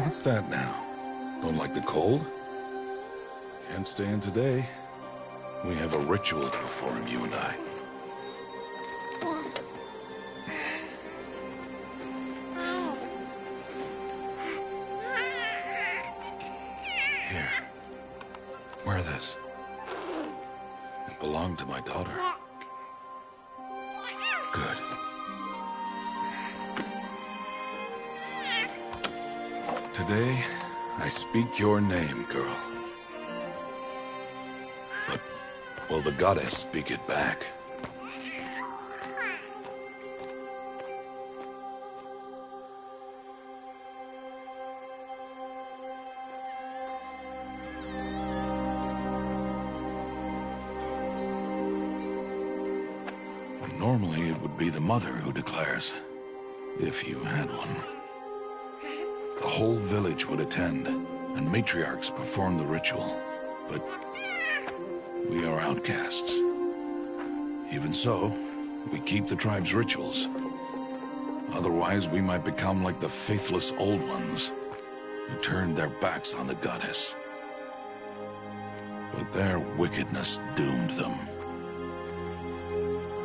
What's that now? Don't like the cold? Can't stay in today. We have a ritual to perform, you and I. Here. Wear this. It belonged to my daughter. Good. Today, I speak your name, girl. But will the goddess speak it back? Normally, it would be the mother who declares, if you had one. The whole village would attend, and matriarchs perform the ritual. But we are outcasts. Even so, we keep the tribe's rituals. Otherwise, we might become like the faithless old ones, who turned their backs on the goddess. But their wickedness doomed them.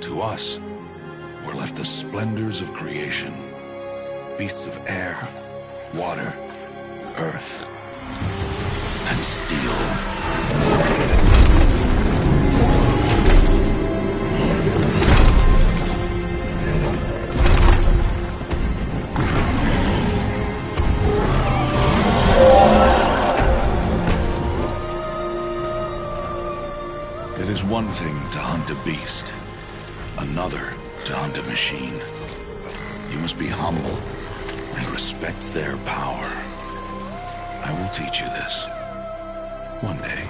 To us, were left the splendors of creation, beasts of air, water, earth, and steel. It is one thing to hunt a beast, another to hunt a machine. You must be humble and respect their power. I will teach you this. One day.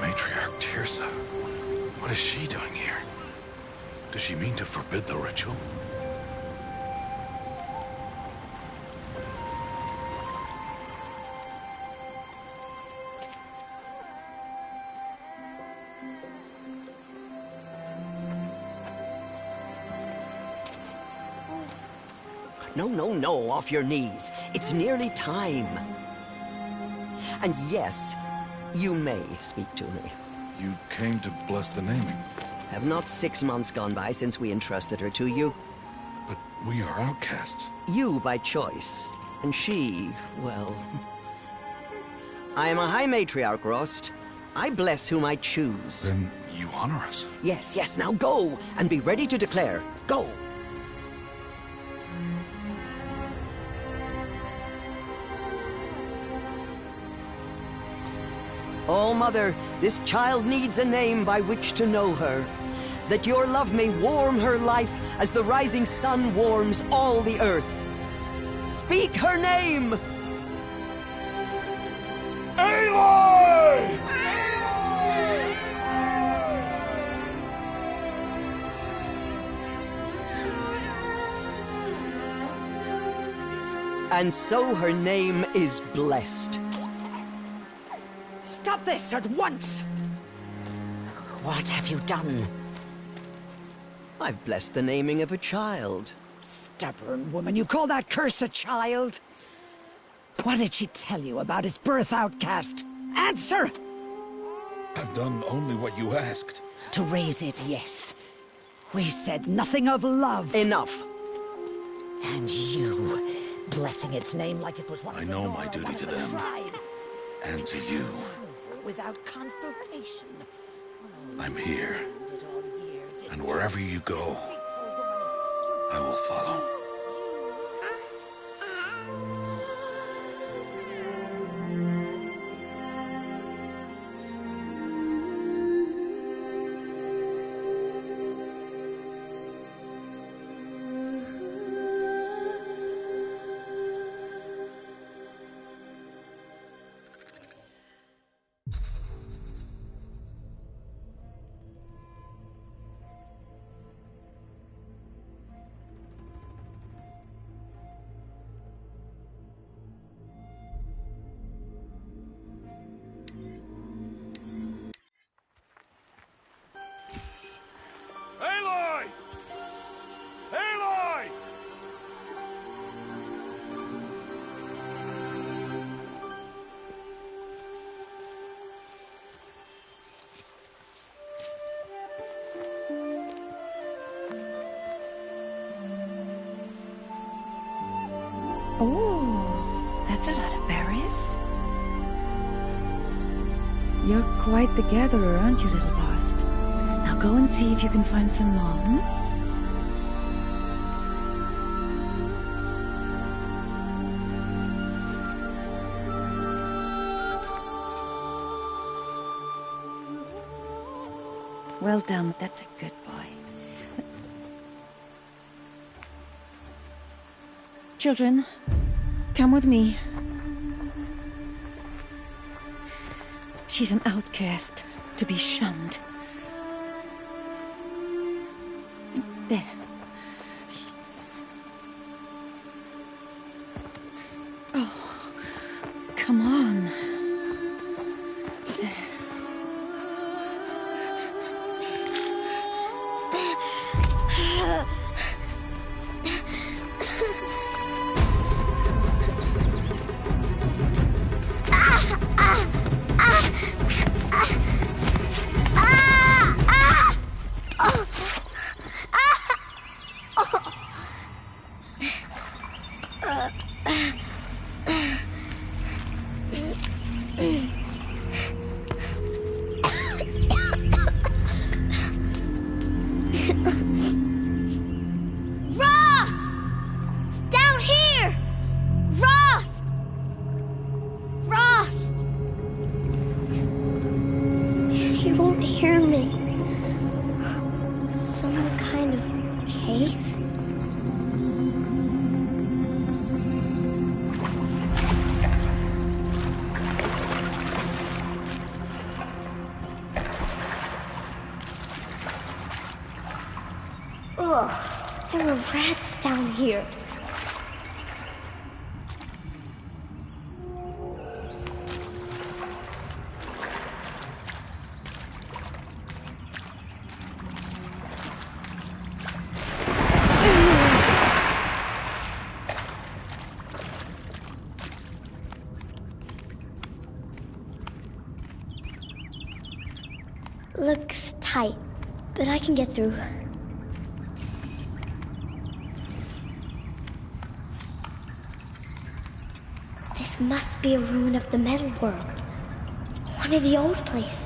Matriarch Tirsa. What is she doing here? Does she mean to forbid the ritual? No, off your knees. It's nearly time. And yes, you may speak to me. You came to bless the naming. Have not 6 months gone by since we entrusted her to you? But we are outcasts. You by choice, and she, well... I am a High Matriarch, Rost. I bless whom I choose. Then you honor us. Yes, now go, and be ready to declare. Go! Oh, Mother, this child needs a name by which to know her. That your love may warm her life as the rising sun warms all the earth. Speak her name! Aloy! And so her name is blessed. Stop this at once! What have you done? I've blessed the naming of a child. Stubborn woman, you call that curse a child? What did she tell you about his birth, outcast? Answer! I've done only what you asked. To raise it, yes. We said nothing of love. Enough. And you, blessing its name like it was one I of the know Nora, my duty one of to the them. tribe. And to you. Without consultation. I'm here. And wherever you go, I will follow. berries? You're quite the gatherer, aren't you, little Bast? Now go and see if you can find some more, hmm? Well done, that's a good boy. Children, come with me. She's an outcast, to be shunned. There. Oh, come on. There. There were rats down here. Looks tight, but I can get through. This must be a ruin of the metal world. One of the old places.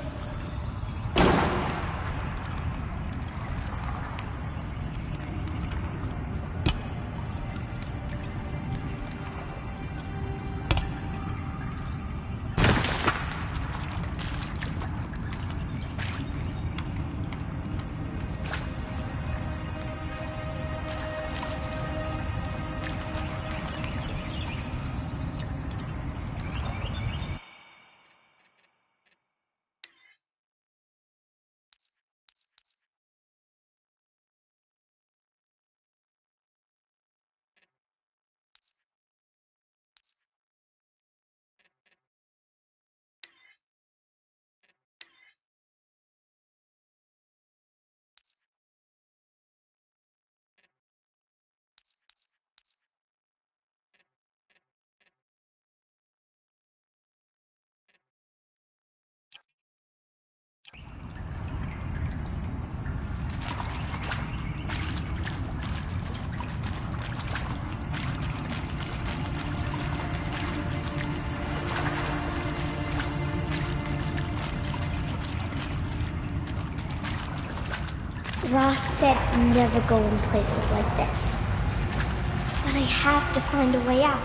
Ross said never go in places like this. But I have to find a way out.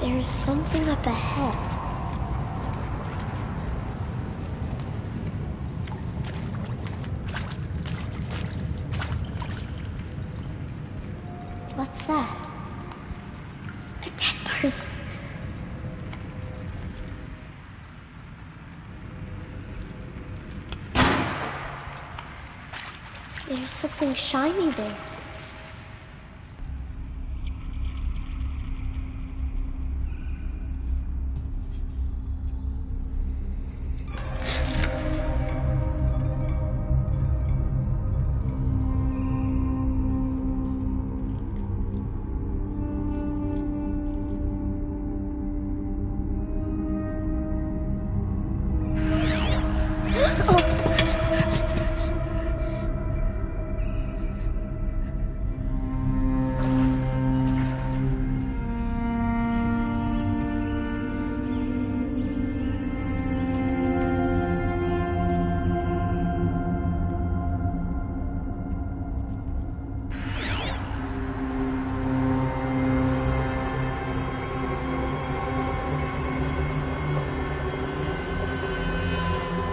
There's something up ahead. What's that? A dead person. There's something shiny there.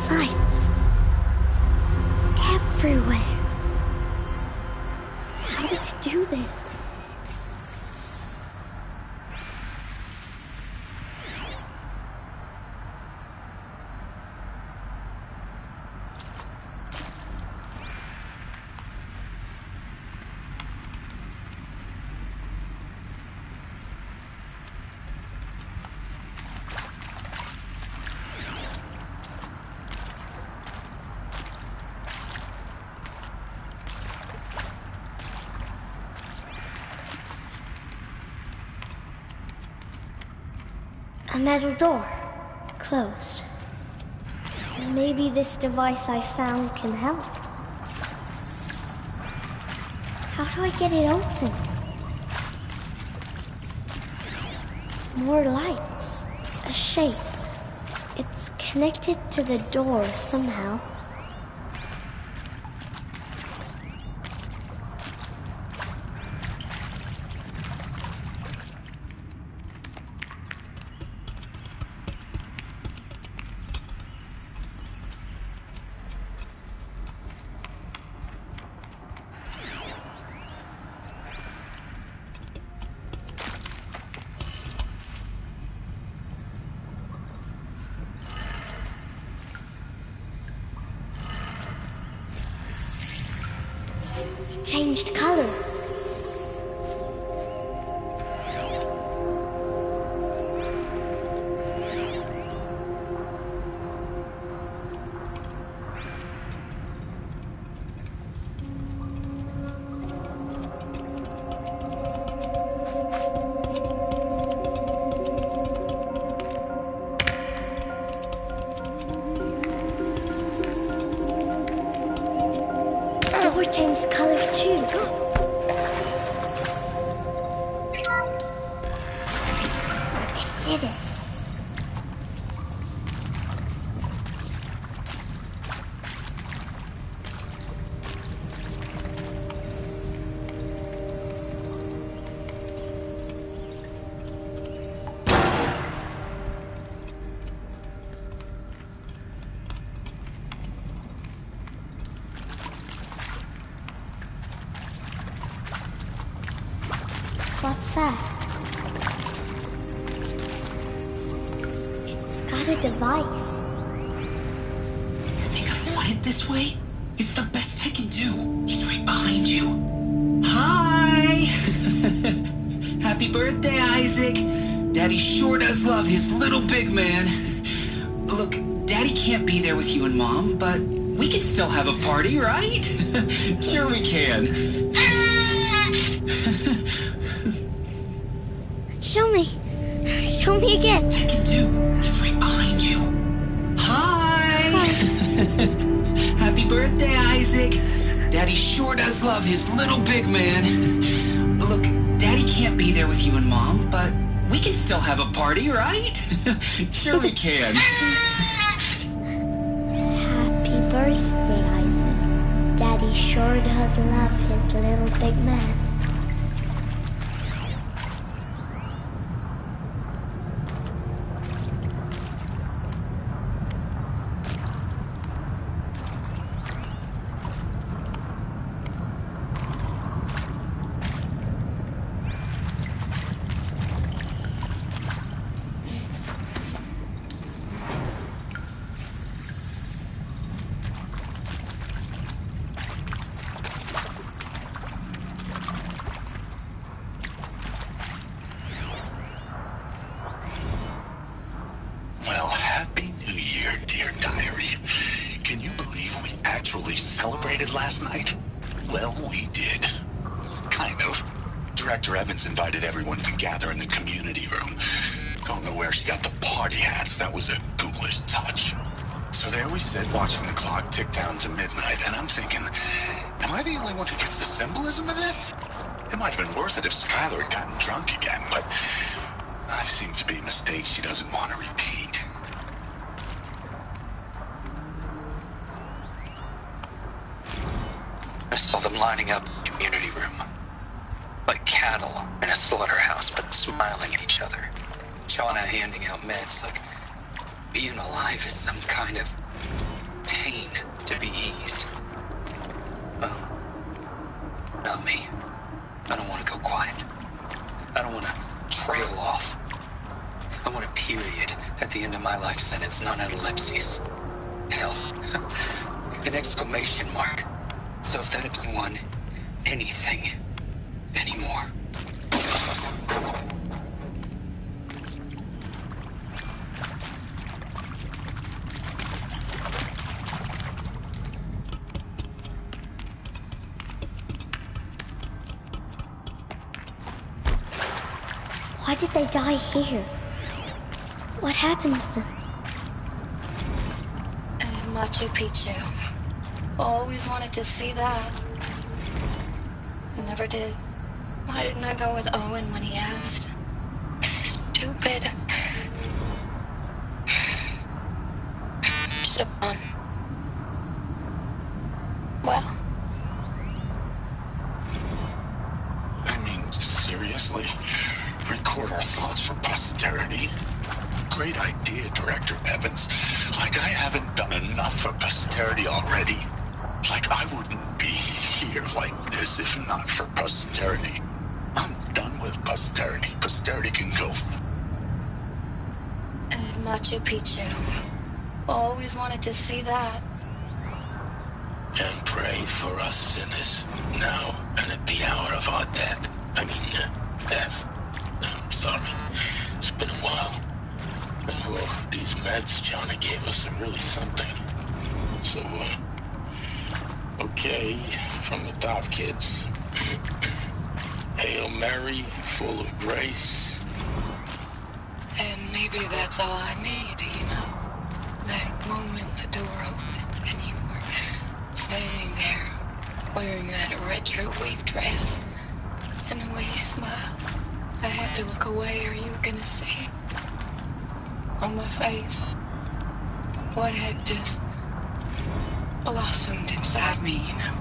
Lights. Everywhere. How does he do this? A metal door. Closed. Maybe this device I found can help. How do I get it open? More lights. A shape. It's connected to the door somehow. It changed color. The door changed color too. It did it. What's that? It's got a device. You think I want it this way? It's the best I can do. He's right behind you. Hi! Happy birthday, Isaac. Daddy sure does love his little big man. Look, Daddy can't be there with you and Mom, but we can still have a party, right? Sure we can. Show me. Show me again. I can do. He's right behind you. Hi! Happy birthday, Isaac. Daddy sure does love his little big man. Look, Daddy can't be there with you and Mom, but we can still have a party, right? Sure we can. Happy birthday, Isaac. Daddy sure does love his little big man. Celebrated last night? Well, we did. Kind of. Director Evans invited everyone to gather in the community room. Don't know where she got the party hats. That was a ghoulish touch. So there we sit, watching the clock tick down to midnight, and I'm thinking, am I the only one who gets the symbolism of this? It might have been worth it if Skylar had gotten drunk again, but I seem to be a mistake she doesn't want to repeat. I saw them lining up in the community room. Like cattle in a slaughterhouse, but smiling at each other. Shauna handing out meds like being alive is some kind of pain to be eased. Well, not me. I don't want to go quiet. I don't want to trail off. I want a period at the end of my life sentence, not an ellipses. Hell, an exclamation mark. So if that is one, anything anymore. Why did they die here? What happened to them? Machu Picchu. Always wanted to see that. I never did. Why didn't I go with Owen when he asked? Stupid. Should have gone. Well. I mean, seriously? Record our thoughts for posterity? Great idea, Director Evans. Like I haven't done enough for posterity already. Like I wouldn't be here like this if not for posterity. I'm done with posterity. Posterity can go. And Machu Picchu. Always wanted to see that. And pray for us sinners, now and at the hour of our death. Death. I'm sorry. It's been a while. And well, these meds Johnny gave us are really something. So, okay, from the top, kids. Hail Mary, full of grace. And maybe that's all I need, you know? That moment the door opened and you were standing there wearing that retro weave dress and the way you smiled. I had to look away or you were gonna see it on my face. What had just blossomed inside me, you know?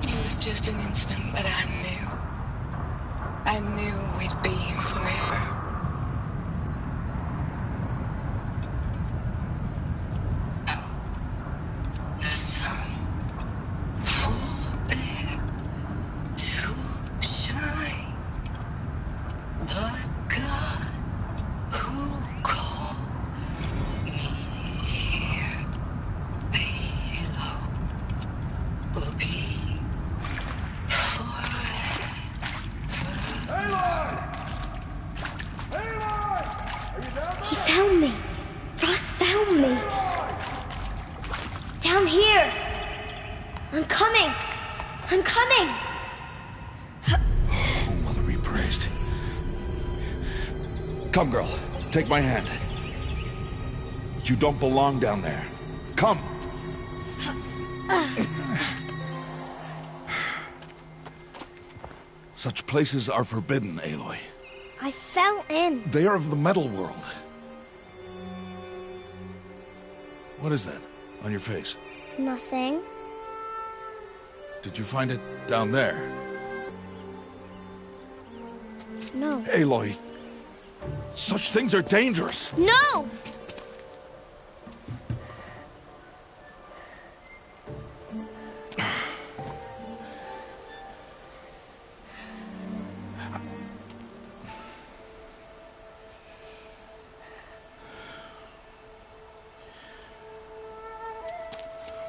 It was just an instant, but I knew we'd be forever. The sun forbade to shine, but God who called me here below will be forever. He found me. Ross found me. Down here. I'm coming. I'm coming. Oh, Mother be praised. Come, girl. Take my hand. You don't belong down there. Come. Such places are forbidden, Aloy. I fell in. They are of the metal world. What is that on your face? Nothing. Did you find it down there? No. Aloy, such things are dangerous. No!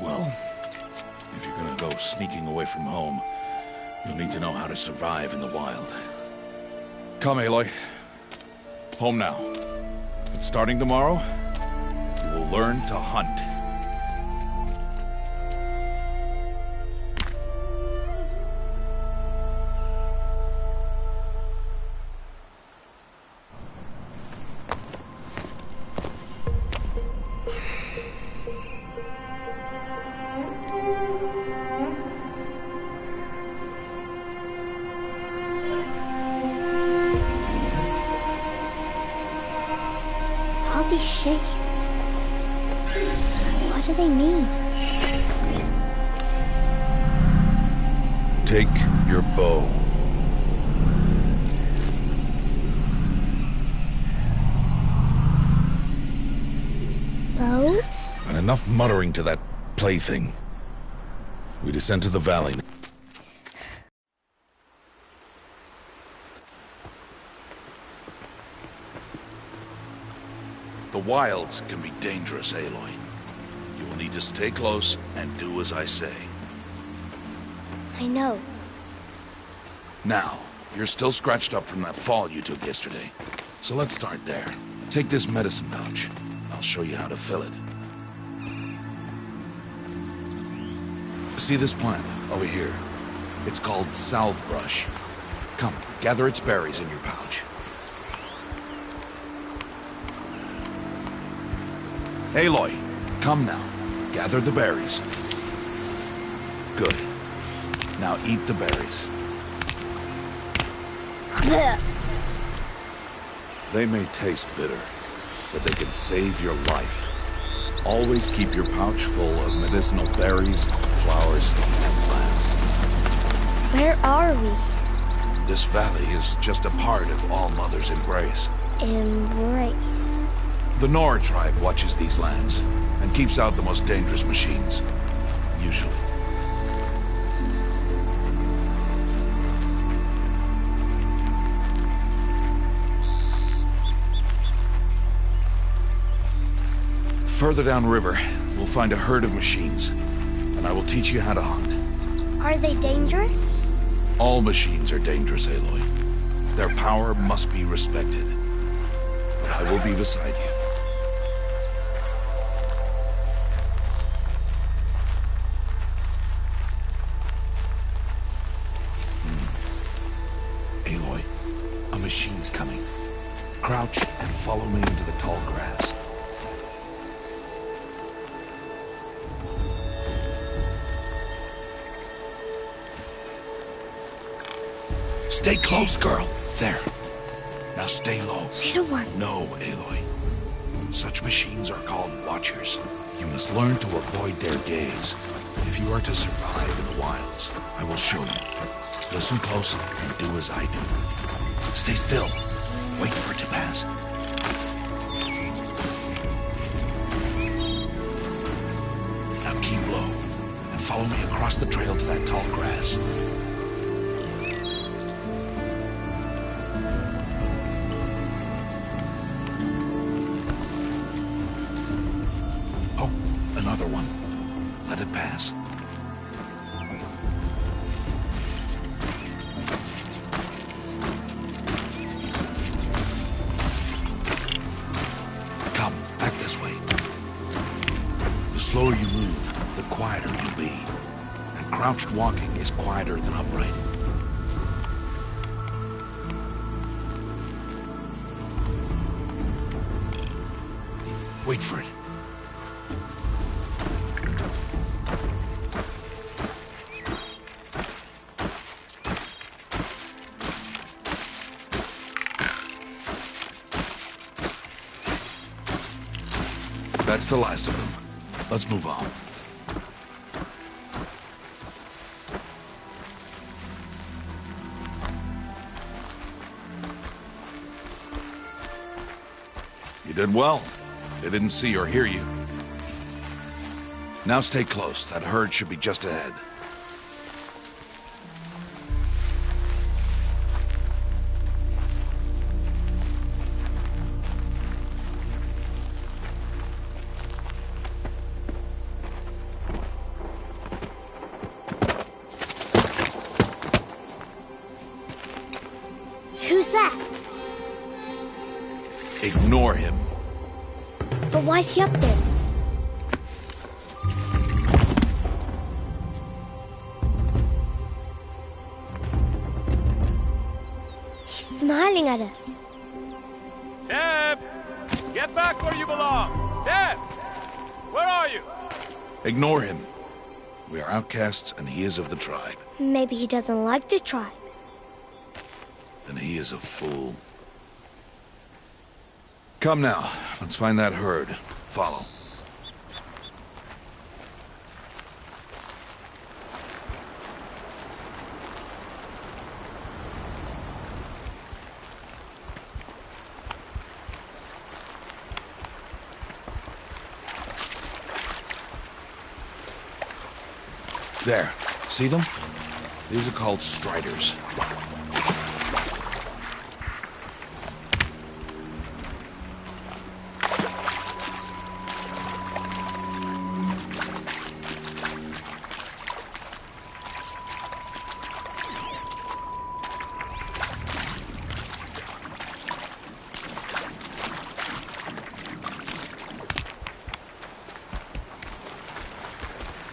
Well, if you're gonna go sneaking away from home, you'll need to know how to survive in the wild. Come, Aloy. Home now. And starting tomorrow, you will learn to hunt. All these shapes. What do they mean? Take your bow. Bows? Enough muttering to that plaything. We descend to the valley. The wilds can be dangerous, Aloy. You will need to stay close and do as I say. I know. Now, you're still scratched up from that fall you took yesterday. So let's start there. Take this medicine pouch. I'll show you how to fill it. See this plant over here? It's called salvebrush. Come, gather its berries in your pouch. Aloy, come now. Gather the berries. Good. Now eat the berries. They may taste bitter, but they can save your life. Always keep your pouch full of medicinal berries, flowers, and plants. Where are we? This valley is just a part of All Mother's embrace. Embrace. The Nora tribe watches these lands and keeps out the most dangerous machines, usually. Further downriver, we'll find a herd of machines, and I will teach you how to hunt. Are they dangerous? All machines are dangerous, Aloy. Their power must be respected. But I will be beside you. Aloy, a machine's coming. Crouch and follow me into the tall grass. Stay close, girl. There. Now stay low. Little one. No, Aloy. Such machines are called Watchers. You must learn to avoid their gaze. If you are to survive in the wilds, I will show you. Listen close and do as I do. Stay still. Wait for it to pass. Now keep low and follow me across the trail to that tall grass. Another one. Let it pass. Come, back this way. The slower you move, the quieter you'll be. And crouched walking is quieter than upright. Wait for it. That's the last of them. Let's move on. You did well. They didn't see or hear you. Now stay close. That herd should be just ahead. Who's that? Ignore him. But why's he up there? He's smiling at us. Teb! Get back where you belong! Teb! Where are you? Ignore him. We are outcasts and he is of the tribe. Maybe he doesn't like the tribe. And he is a fool. Come now, let's find that herd. Follow. There. See them? These are called striders.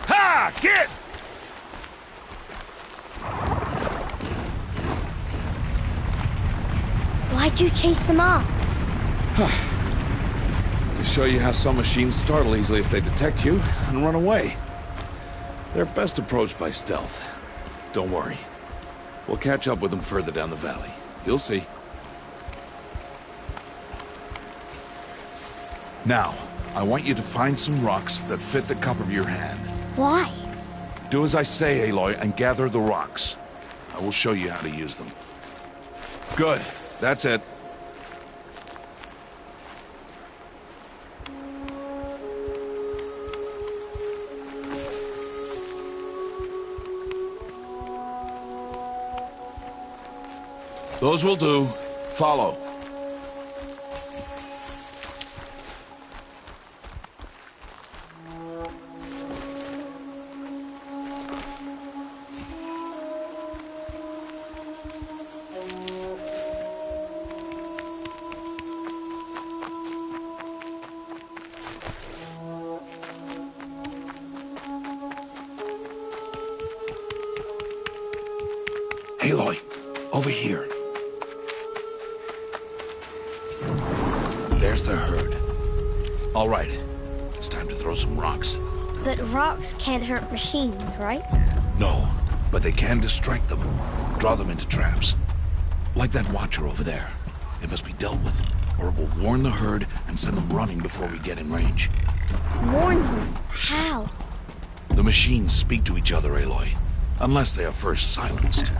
Ha! Get! Why'd you chase them off? To show you how some machines startle easily if they detect you and run away. They're best approached by stealth. Don't worry. We'll catch up with them further down the valley. You'll see. Now, I want you to find some rocks that fit the cup of your hand. Why? Do as I say, Aloy, and gather the rocks. I will show you how to use them. Good. That's it. Those will do. Follow. Aloy, over here. There's the herd. All right, it's time to throw some rocks. But rocks can't hurt machines, right? No, but they can distract them. Draw them into traps. Like that watcher over there. It must be dealt with, or it will warn the herd and send them running before we get in range. Warn them? How? The machines speak to each other, Aloy. Unless they are first silenced.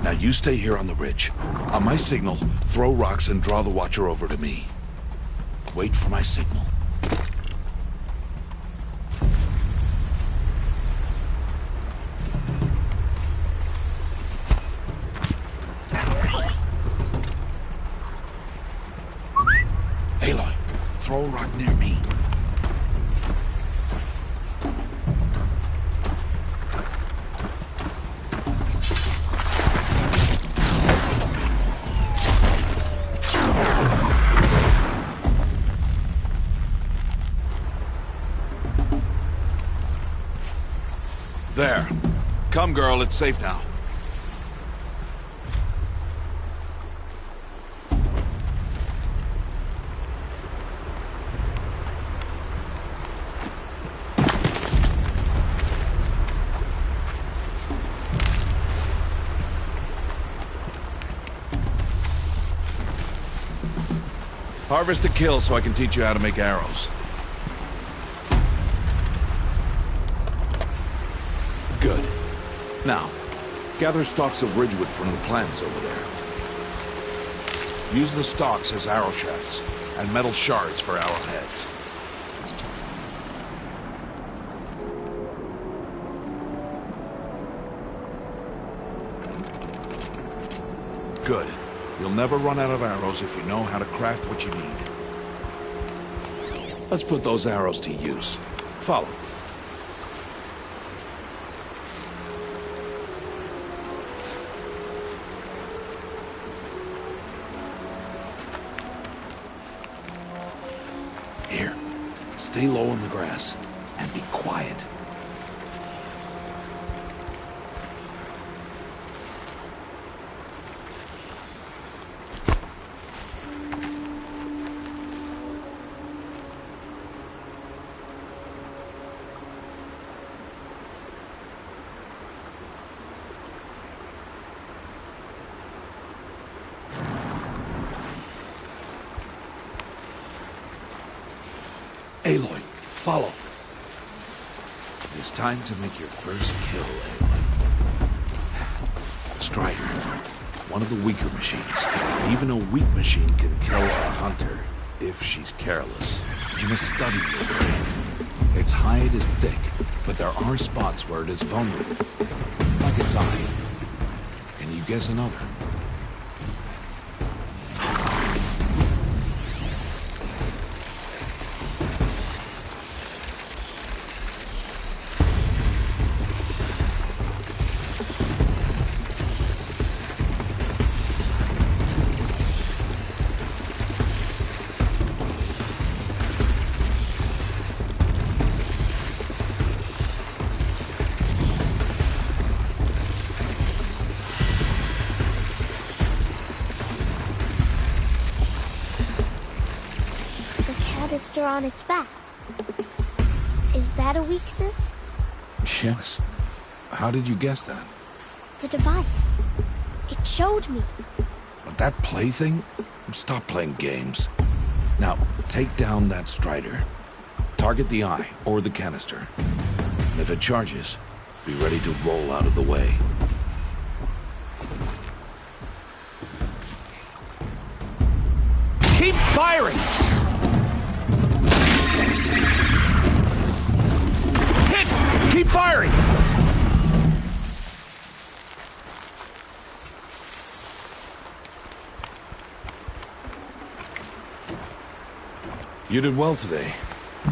Now you stay here on the ridge. On my signal, throw rocks and draw the watcher over to me. Wait for my signal. Aloy, throw a rock near me. There. Come, girl, it's safe now. Harvest a kill so I can teach you how to make arrows. Good. Now, gather stalks of ridgewood from the plants over there. Use the stalks as arrow shafts, and metal shards for arrowheads. Good. You'll never run out of arrows if you know how to craft what you need. Let's put those arrows to use. Follow. Here, stay low in the grass, and be quiet. Aloy, follow. It's time to make your first kill, Aloy. Strider, one of the weaker machines. Even a weak machine can kill a hunter if she's careless. You must study your brain. Its hide is thick, but there are spots where it is vulnerable. Like its eye. Can you guess another? Canister on its back. Is that a weakness? Yes. How did you guess that? The device. It showed me. But that plaything? Stop playing games. Now, take down that Strider. Target the eye, or the canister. And if it charges, be ready to roll out of the way. Keep firing! Hit! Keep firing! You did well today,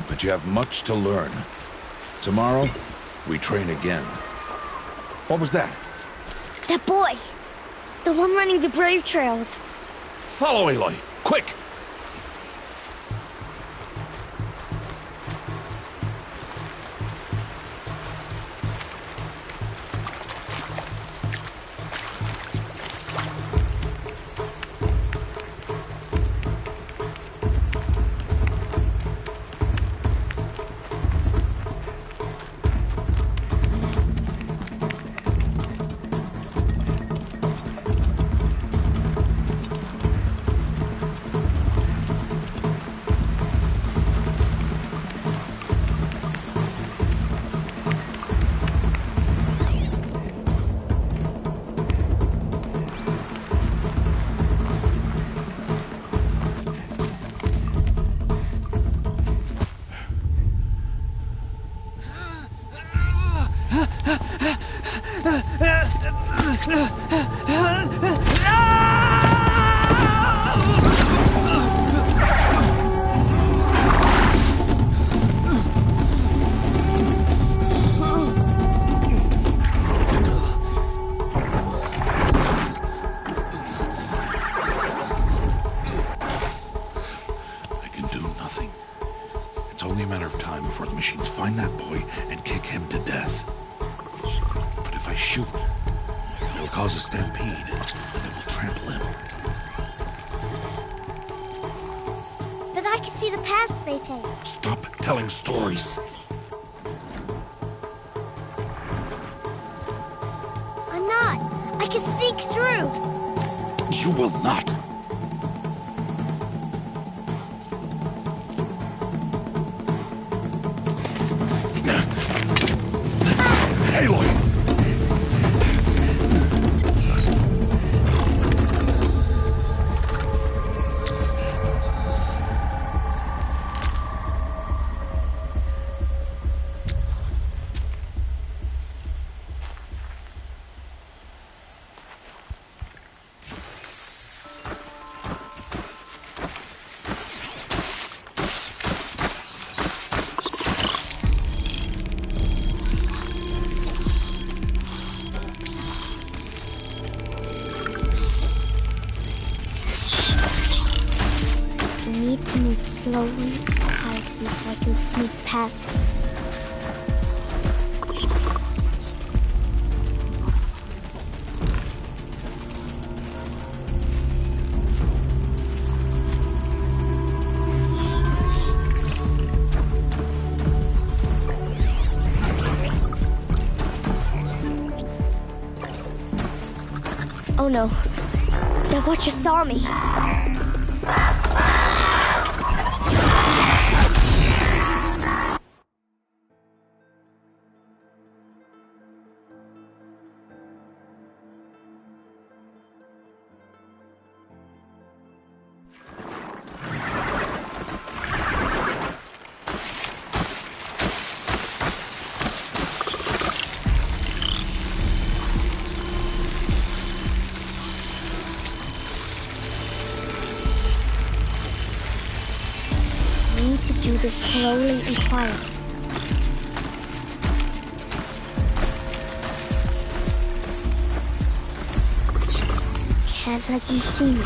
but you have much to learn. Tomorrow, we train again. What was that? That boy. The one running the brave trails. Follow Aloy, quick! It's only a matter of time before the machines find that boy and kick him to death. But if I shoot, it'll cause a stampede, and it will trample him. But I can see the paths they take. Stop telling stories. I'm not. I can sneak through. You will not. Aloy! To move slowly, quietly, so I can sneak past them. Oh no, that watcher saw me. breathe slowly and quietly. Can't let them see me.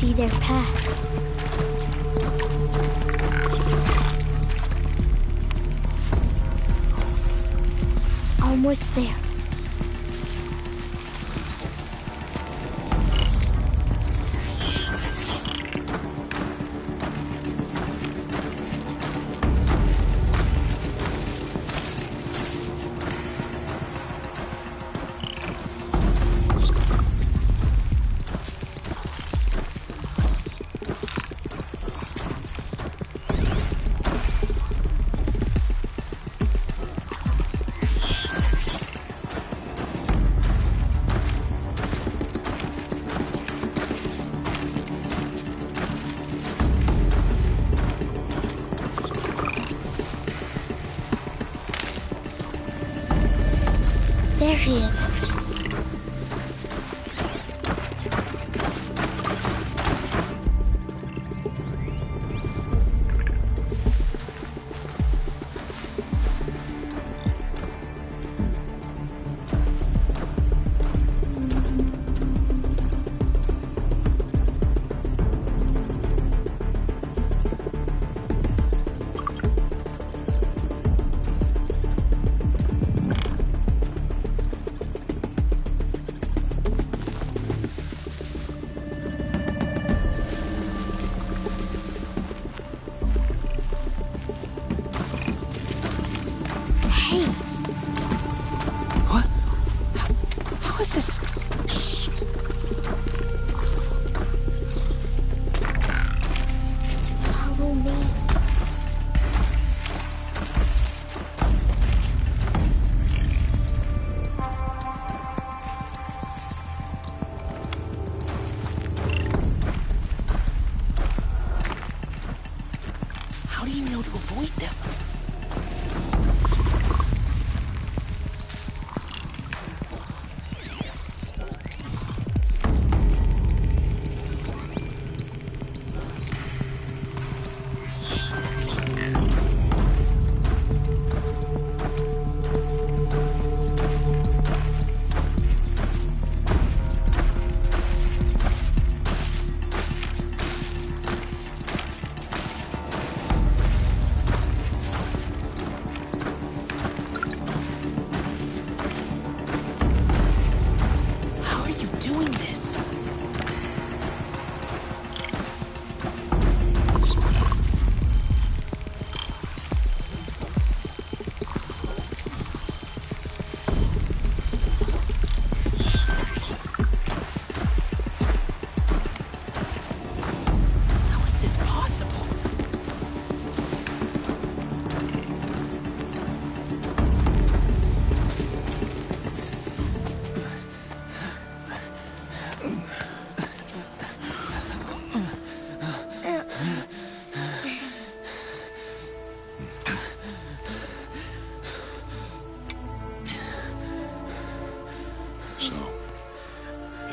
See their paths. Almost there. There he is.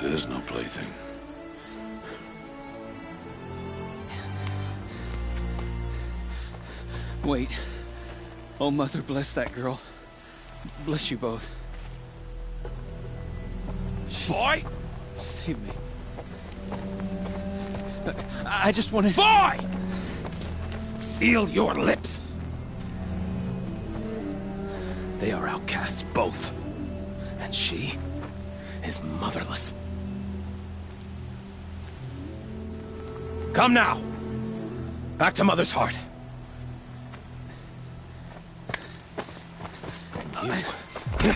It is no plaything. Wait. Oh, Mother, bless that girl. Bless you both. Boy! She saved me. I just wanted... Boy! Seal your lips. They are outcasts, both. And she is motherless. Come now. Back to Mother's heart. And you...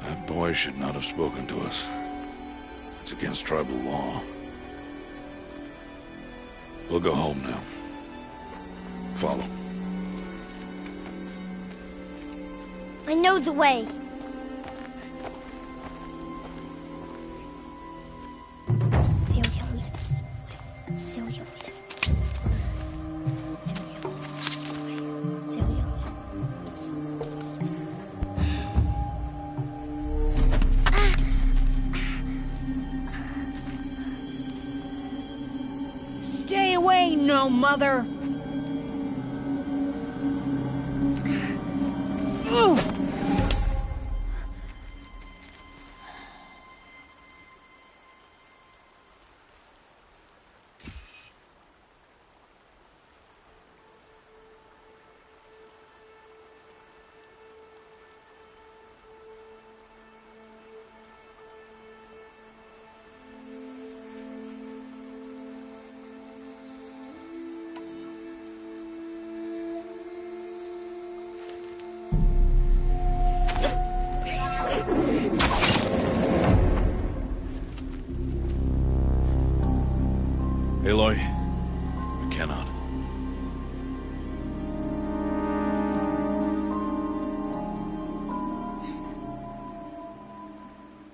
That boy should not have spoken to us. It's against tribal law. We'll go home now. Follow. I know the way. Seal your lips. Seal your lips. Seal your lips. Stay away, no mother! Ooh. Aloy, I cannot.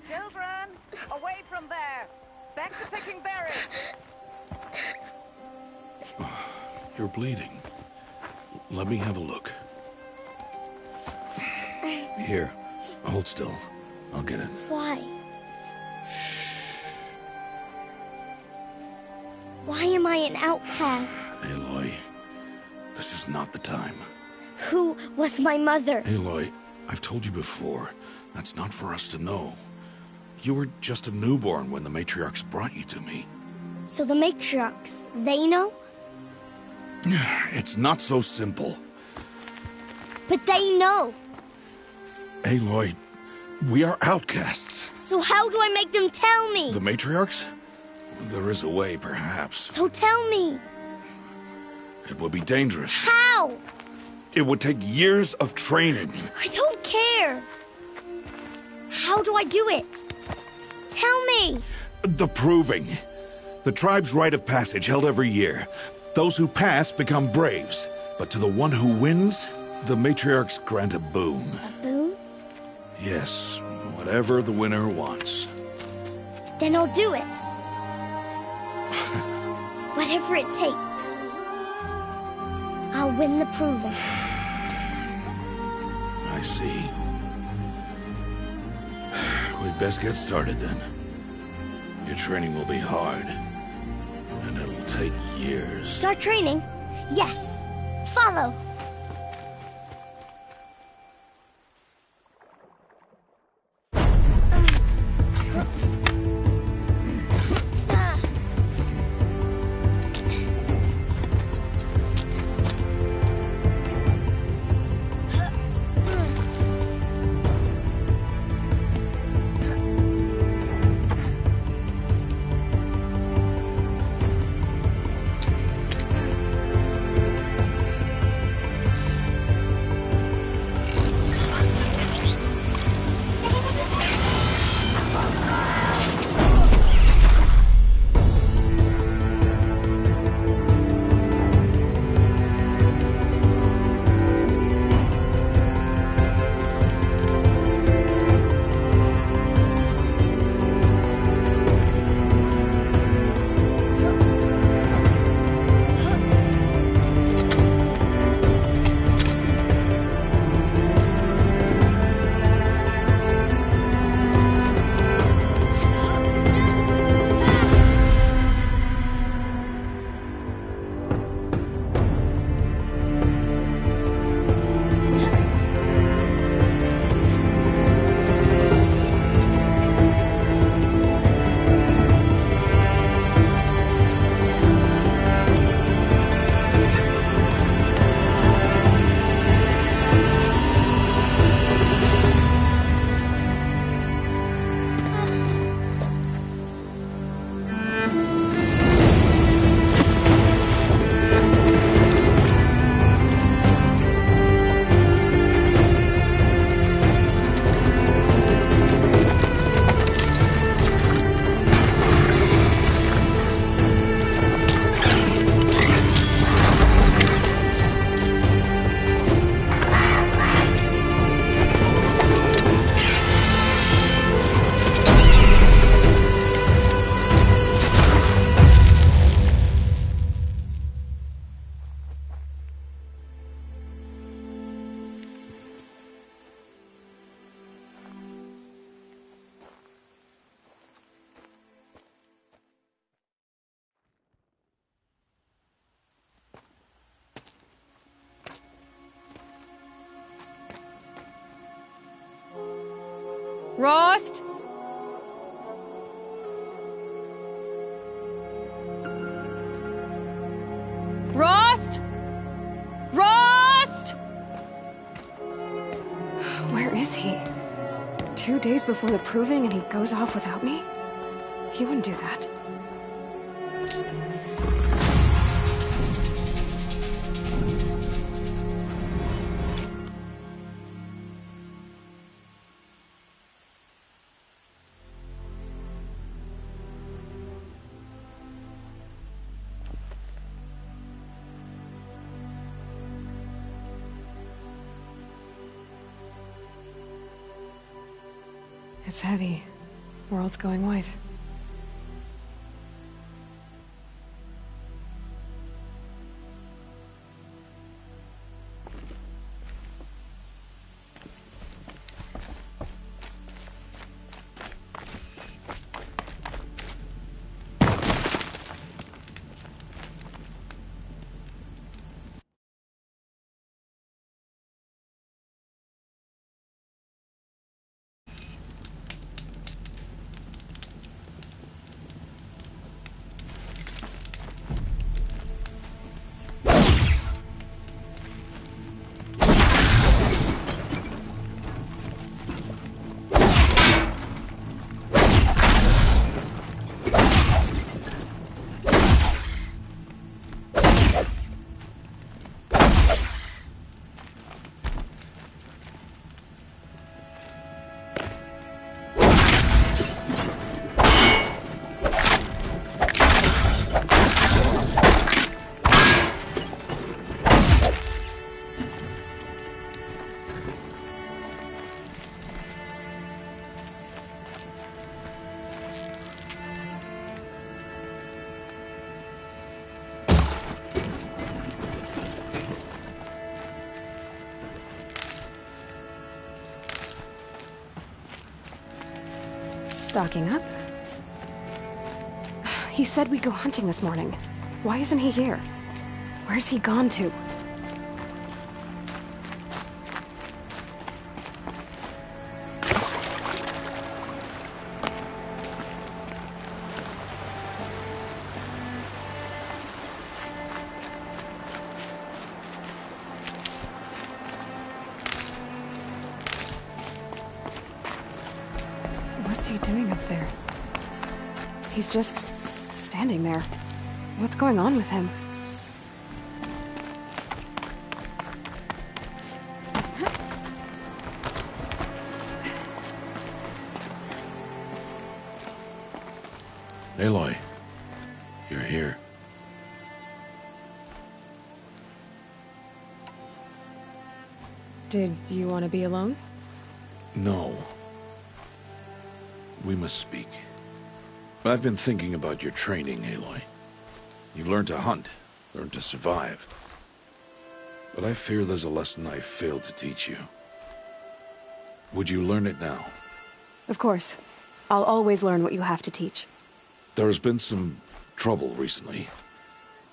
Children, away from there. Back to picking berries. You're bleeding. Let me have a look. Here, hold still. I'll get it. Why? Why am I an outcast? Aloy, this is not the time. Who was my mother? Aloy, I've told you before, that's not for us to know. You were just a newborn when the matriarchs brought you to me. So the matriarchs, they know? It's not so simple. But they know. Aloy, we are outcasts. So how do I make them tell me? The matriarchs? There is a way, perhaps. So tell me. It would be dangerous. How? It would take years of training. I don't care. How do I do it? Tell me. The proving. The tribe's rite of passage held every year. Those who pass become braves. But to the one who wins, the matriarchs grant a boon. A boon? Yes, whatever the winner wants. Then I'll do it. Whatever it takes. I'll win the proving. I see. We'd best get started then. Your training will be hard. And it'll take years. Start training? Yes. Follow. Rost? Rost? Rost? Where is he? 2 days before the proving and he goes off without me? He wouldn't do that. It's heavy. World's going white. Stocking up? He said we'd go hunting this morning. Why isn't he here? Where's he gone to? What's he doing up there? He's just standing there. What's going on with him? Aloy, you're here. Did you want to be alone? No. We must speak. I've been thinking about your training, Aloy. You've learned to hunt, learned to survive. But I fear there's a lesson I failed to teach you. Would you learn it now? Of course. I'll always learn what you have to teach. There has been some trouble recently.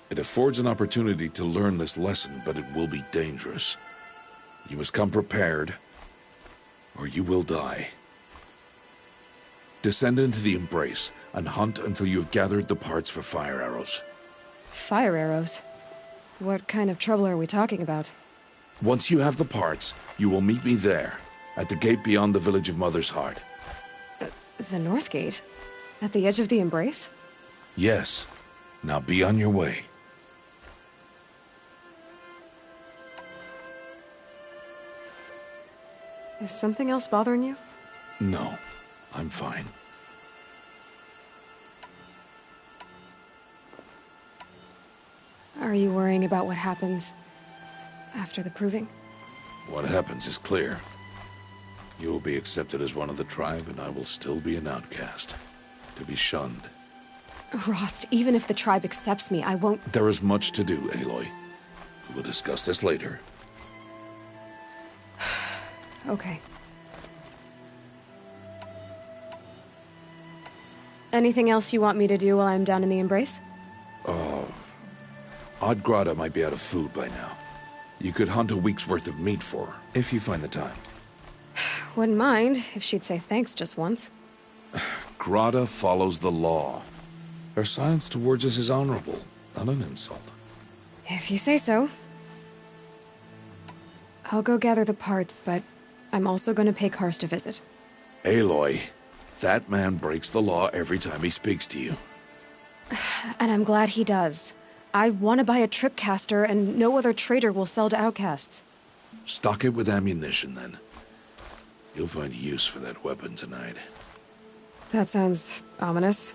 It affords an opportunity to learn this lesson, but it will be dangerous. You must come prepared, or you will die. Descend into the Embrace and hunt until you have gathered the parts for fire arrows. Fire arrows? What kind of trouble are we talking about? Once you have the parts, you will meet me there, at the gate beyond the village of Mother's Heart. The North Gate? At the edge of the Embrace? Yes. Now be on your way. Is something else bothering you? No. I'm fine. Are you worrying about what happens after the proving? What happens is clear. You will be accepted as one of the tribe, and I will still be an outcast. To be shunned. Rost, even if the tribe accepts me, I won't... There is much to do, Aloy. We will discuss this later. Okay. Anything else you want me to do while I'm down in the Embrace? Oddgrada might be out of food by now. You could hunt a week's worth of meat for her, if you find the time. Wouldn't mind if she'd say thanks just once. Grata follows the law. Her science towards us is honorable, not an insult. If you say so. I'll go gather the parts, but I'm also going to pay Karst a visit. Aloy, that man breaks the law every time he speaks to you. And I'm glad he does. I want to buy a tripcaster, and no other trader will sell to outcasts. Stock it with ammunition, then. You'll find use for that weapon tonight. That sounds ominous.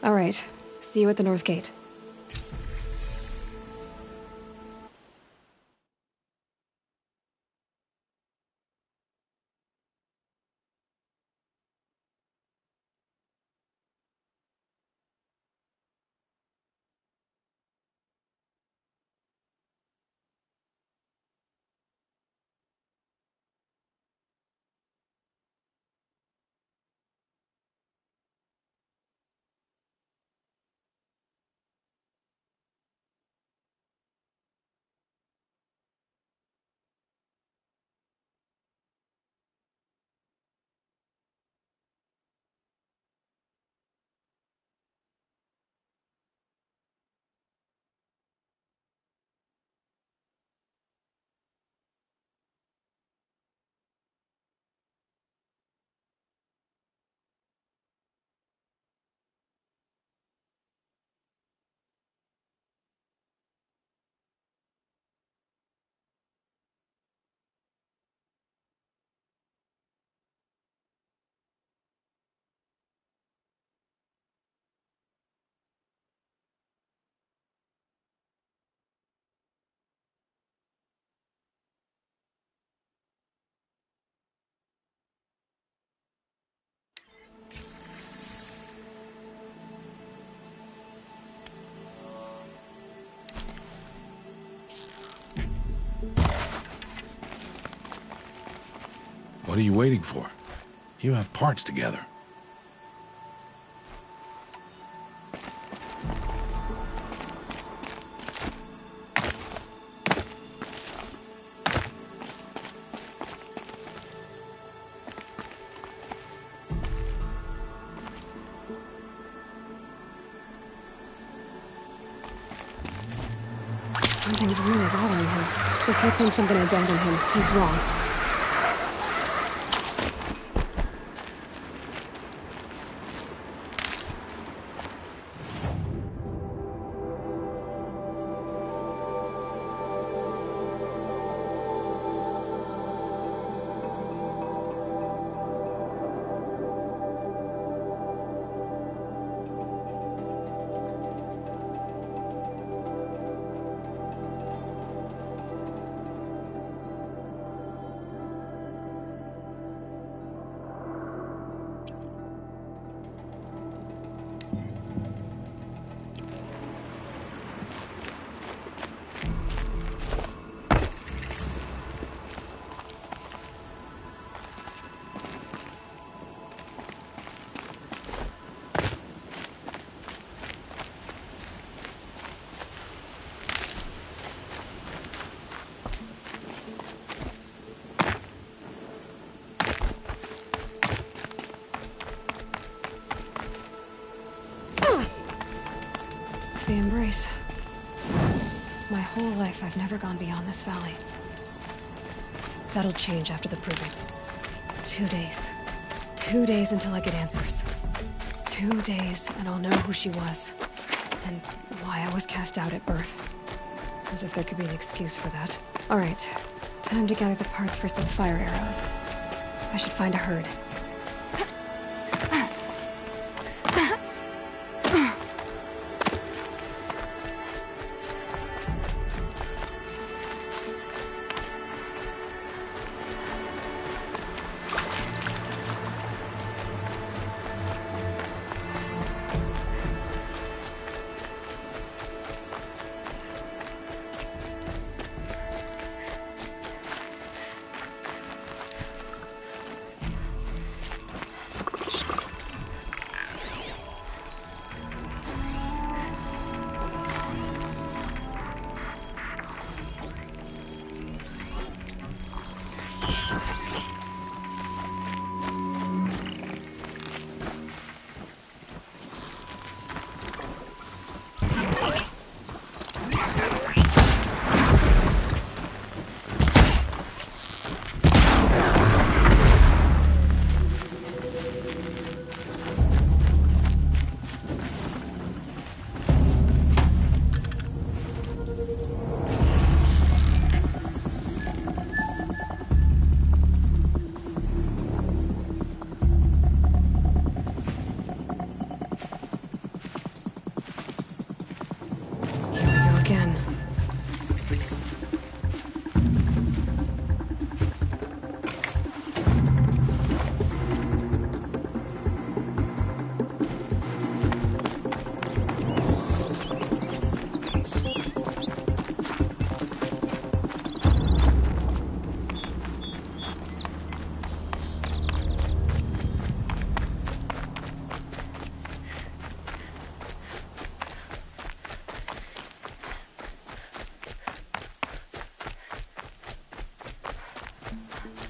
All right. See you at the North Gate. What are you waiting for? You have parts together. Something's really bothering him. If he thinks I'm gonna abandon him, he's wrong. The embrace. My whole life, I've never gone beyond this valley. That'll change after the proving. 2 days. 2 days until I get answers. 2 days, and I'll know who she was. And why I was cast out at birth. As if there could be an excuse for that. Alright, time to gather the parts for some fire arrows. I should find a herd.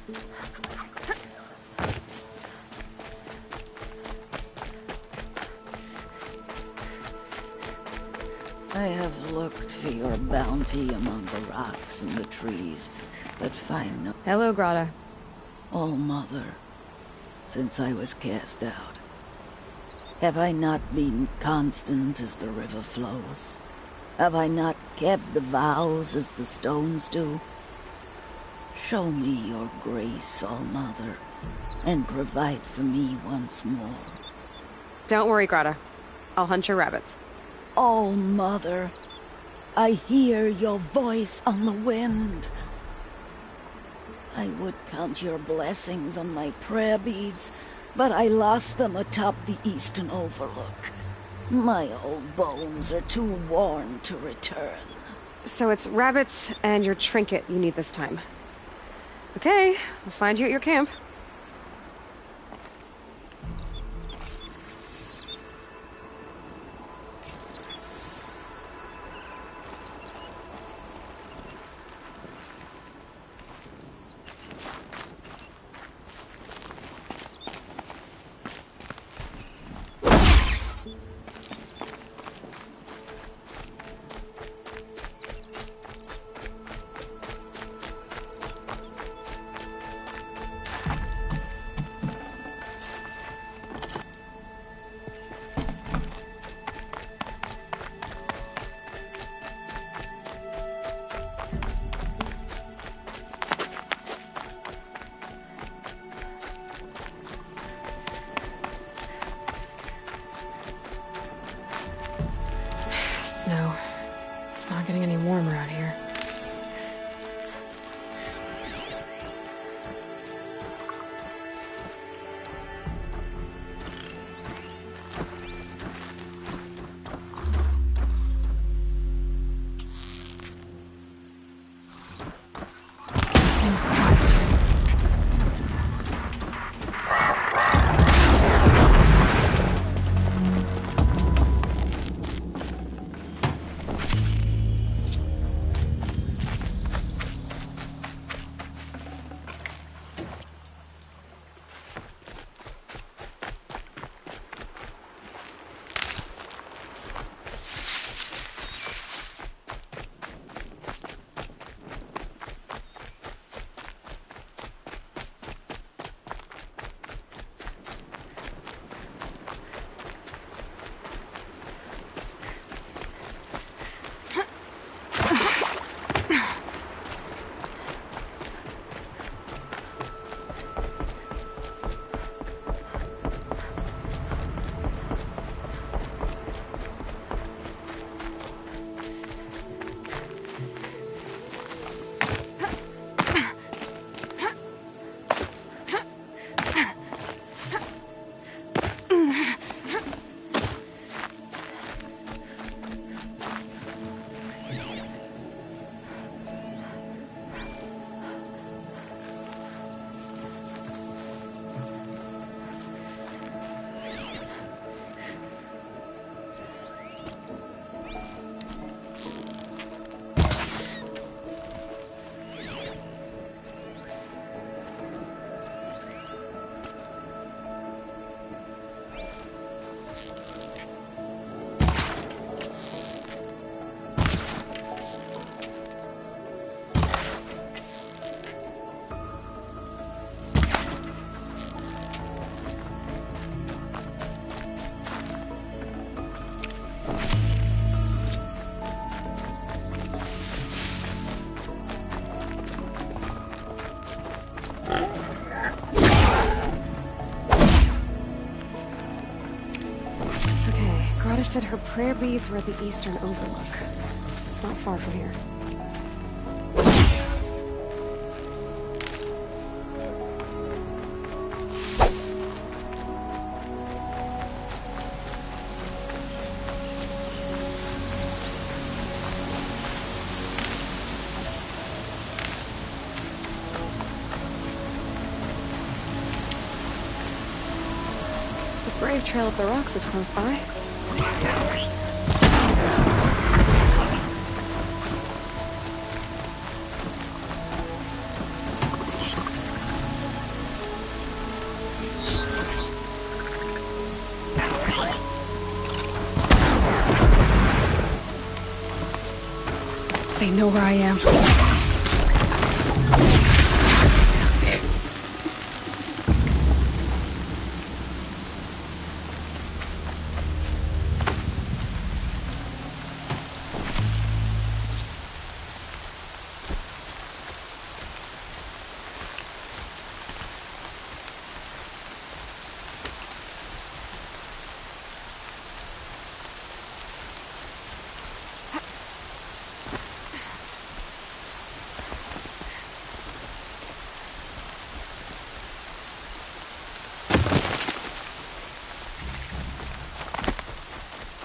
I have looked for your bounty among the rocks and the trees, but find no... Hello, Grata. All-Mother, since I was cast out, have I not been constant as the river flows? Have I not kept the vows as the stones do? Show me your grace, All-Mother, and provide for me once more. Don't worry, Grata. I'll hunt your rabbits. All-Mother, I hear your voice on the wind. I would count your blessings on my prayer beads, but I lost them atop the eastern overlook. My old bones are too worn to return. So it's rabbits and your trinket you need this time. Okay, I'll find you at your camp. Snow. It's not getting any warmer out here. Grata said her prayer beads were at the eastern overlook. It's not far from here. The brave trail up the rocks is close by. They know where I am.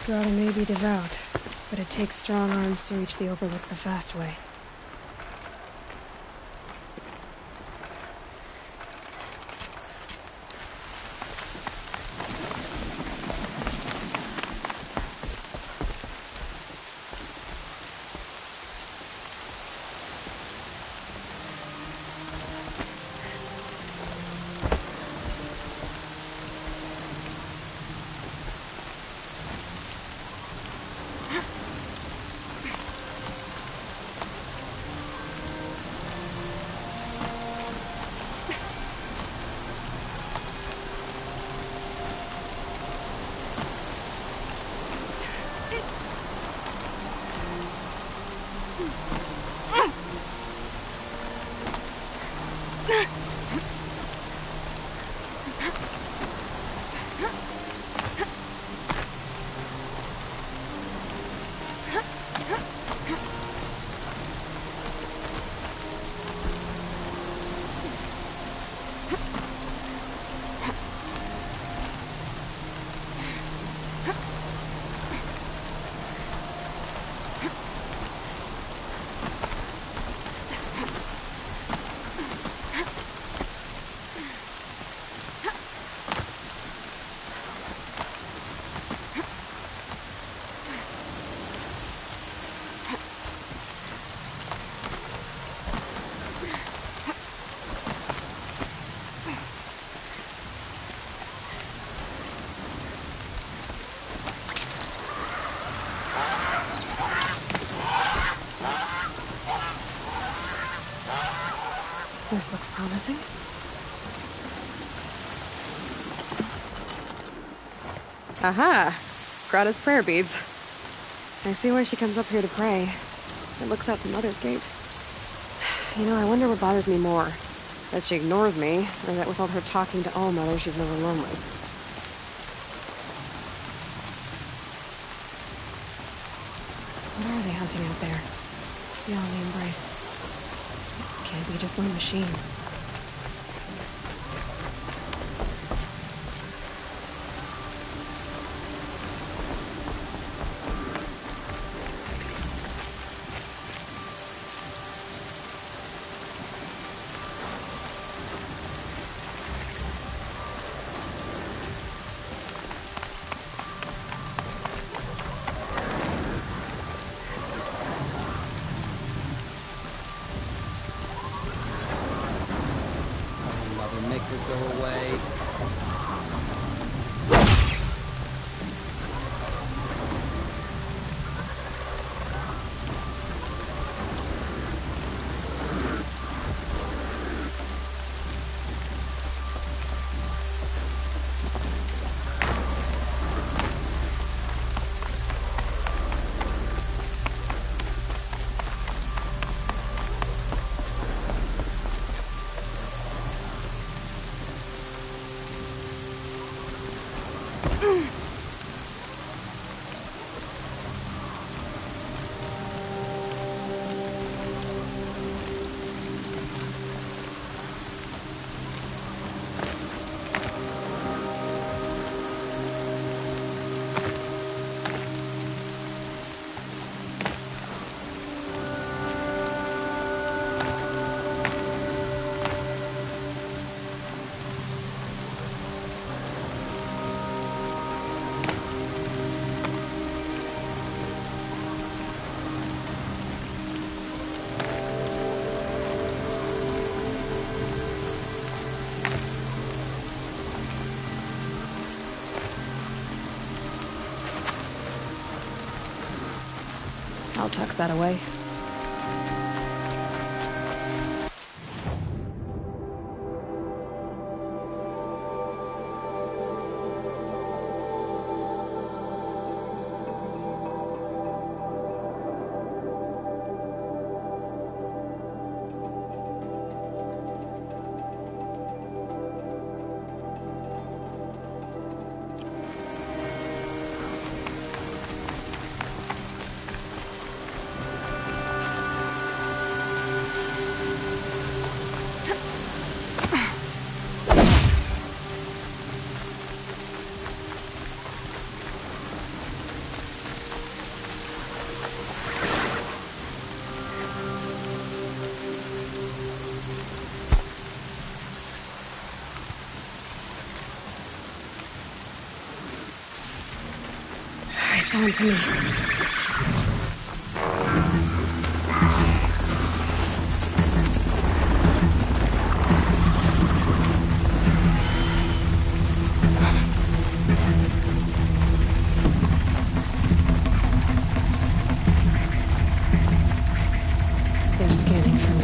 Grotto may be devout, but it takes strong arms to reach the Overlook the fast way. This looks promising. Aha! Grotto's prayer beads. I see why she comes up here to pray. It looks out to Mother's Gate. You know, I wonder what bothers me more. That she ignores me, or that with all her talking to All-Mother, she's never lonely. What are they hunting out there? Beyond the embrace. Can't be just one machine. I'll tuck that away. It's on to me. They're scanning for me.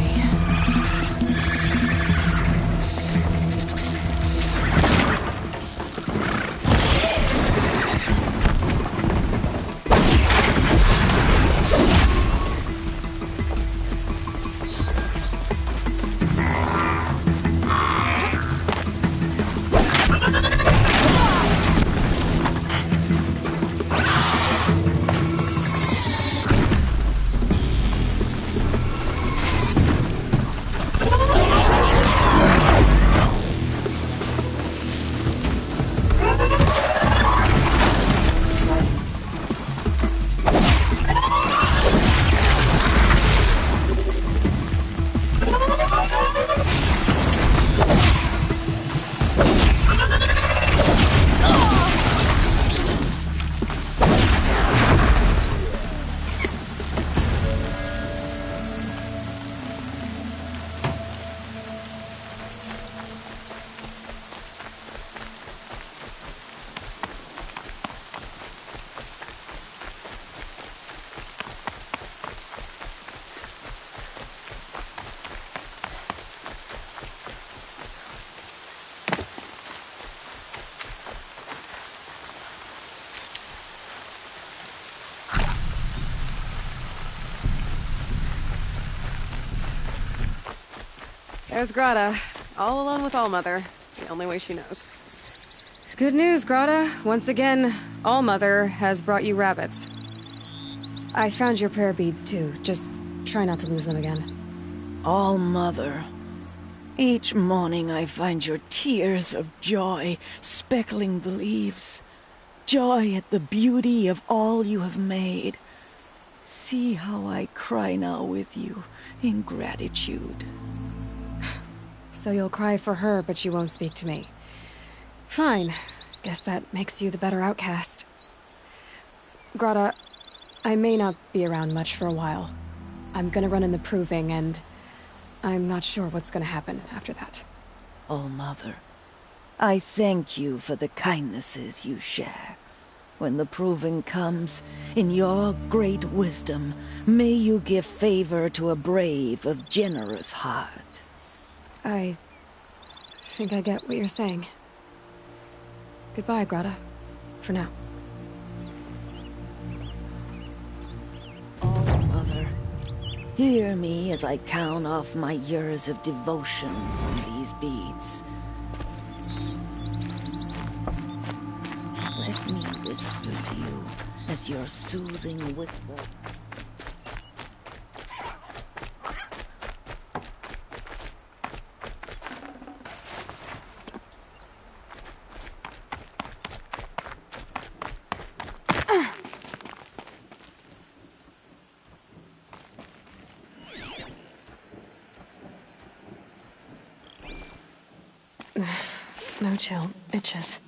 There's Grata, all alone with Allmother, the only way she knows. Good news, Grata. Once again, Allmother has brought you rabbits. I found your prayer beads, too. Just try not to lose them again. Allmother. Each morning I find your tears of joy speckling the leaves. Joy at the beauty of all you have made. See how I cry now with you in gratitude. So you'll cry for her, but you won't speak to me. Fine. Guess that makes you the better outcast. Grata, I may not be around much for a while. I'm gonna run in the proving, and I'm not sure what's gonna happen after that. Allmother, I thank you for the kindnesses you share. When the proving comes, in your great wisdom, may you give favor to a brave of generous heart. I think I get what you're saying. Goodbye, Grata. For now. Allmother, hear me as I count off my years of devotion from these beads. Let me whisper to you as your soothing whisper. Snow chill, bitches.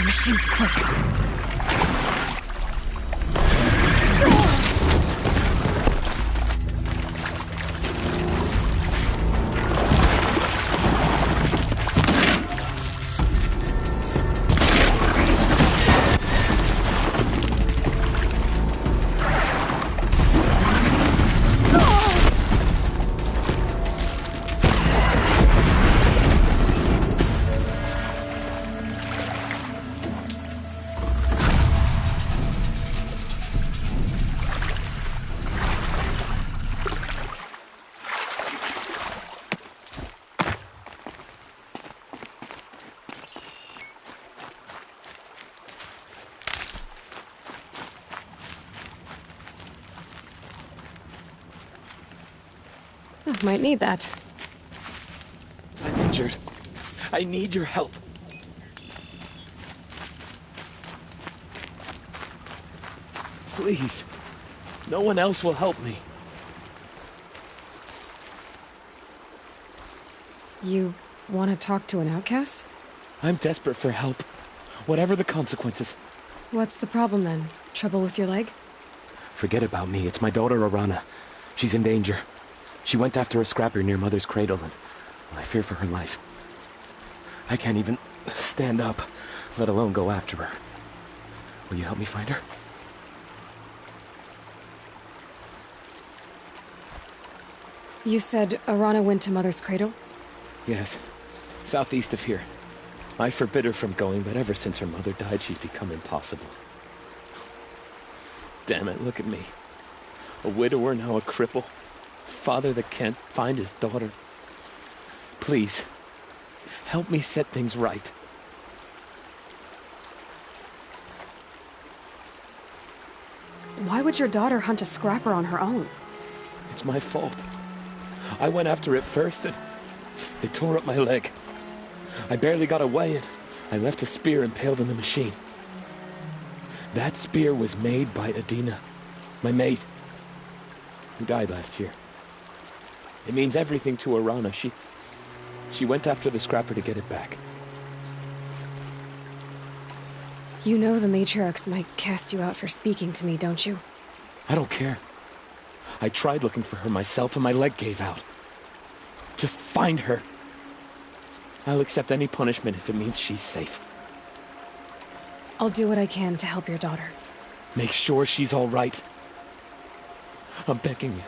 Machine's quick. Might need that. I'm injured. I need your help. Please. No one else will help me. You want to talk to an outcast? I'm desperate for help. Whatever the consequences. What's the problem then? Trouble with your leg? Forget about me. It's my daughter, Arana. She's in danger. She went after a scrapper near Mother's cradle, and I fear for her life. I can't even stand up, let alone go after her. Will you help me find her? You said Arana went to Mother's cradle? Yes. Southeast of here. I forbid her from going, but ever since her mother died, she's become impossible. Damn it, look at me. A widower, now a cripple. Father that can't find his daughter. Please, help me set things right. Why would your daughter hunt a scrapper on her own? It's my fault. I went after it first, and it tore up my leg. I barely got away, and I left a spear impaled in the machine. That spear was made by Adina, my mate, who died last year. It means everything to Arana. She went after the scrapper to get it back. You know the matriarchs might cast you out for speaking to me, don't you? I don't care. I tried looking for her myself, and my leg gave out. Just find her. I'll accept any punishment if it means she's safe. I'll do what I can to help your daughter. Make sure she's all right. I'm begging you.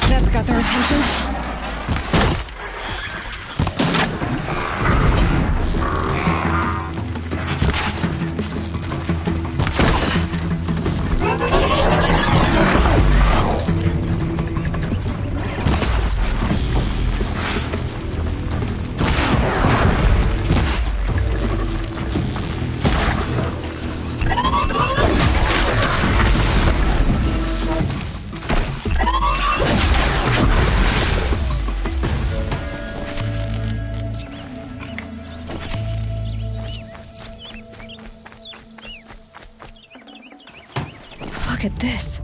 That's got their attention. Look at this.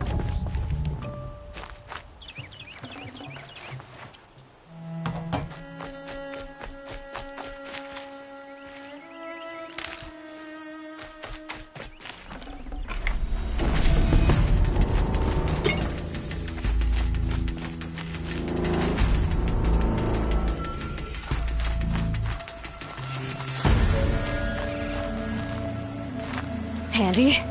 Handy.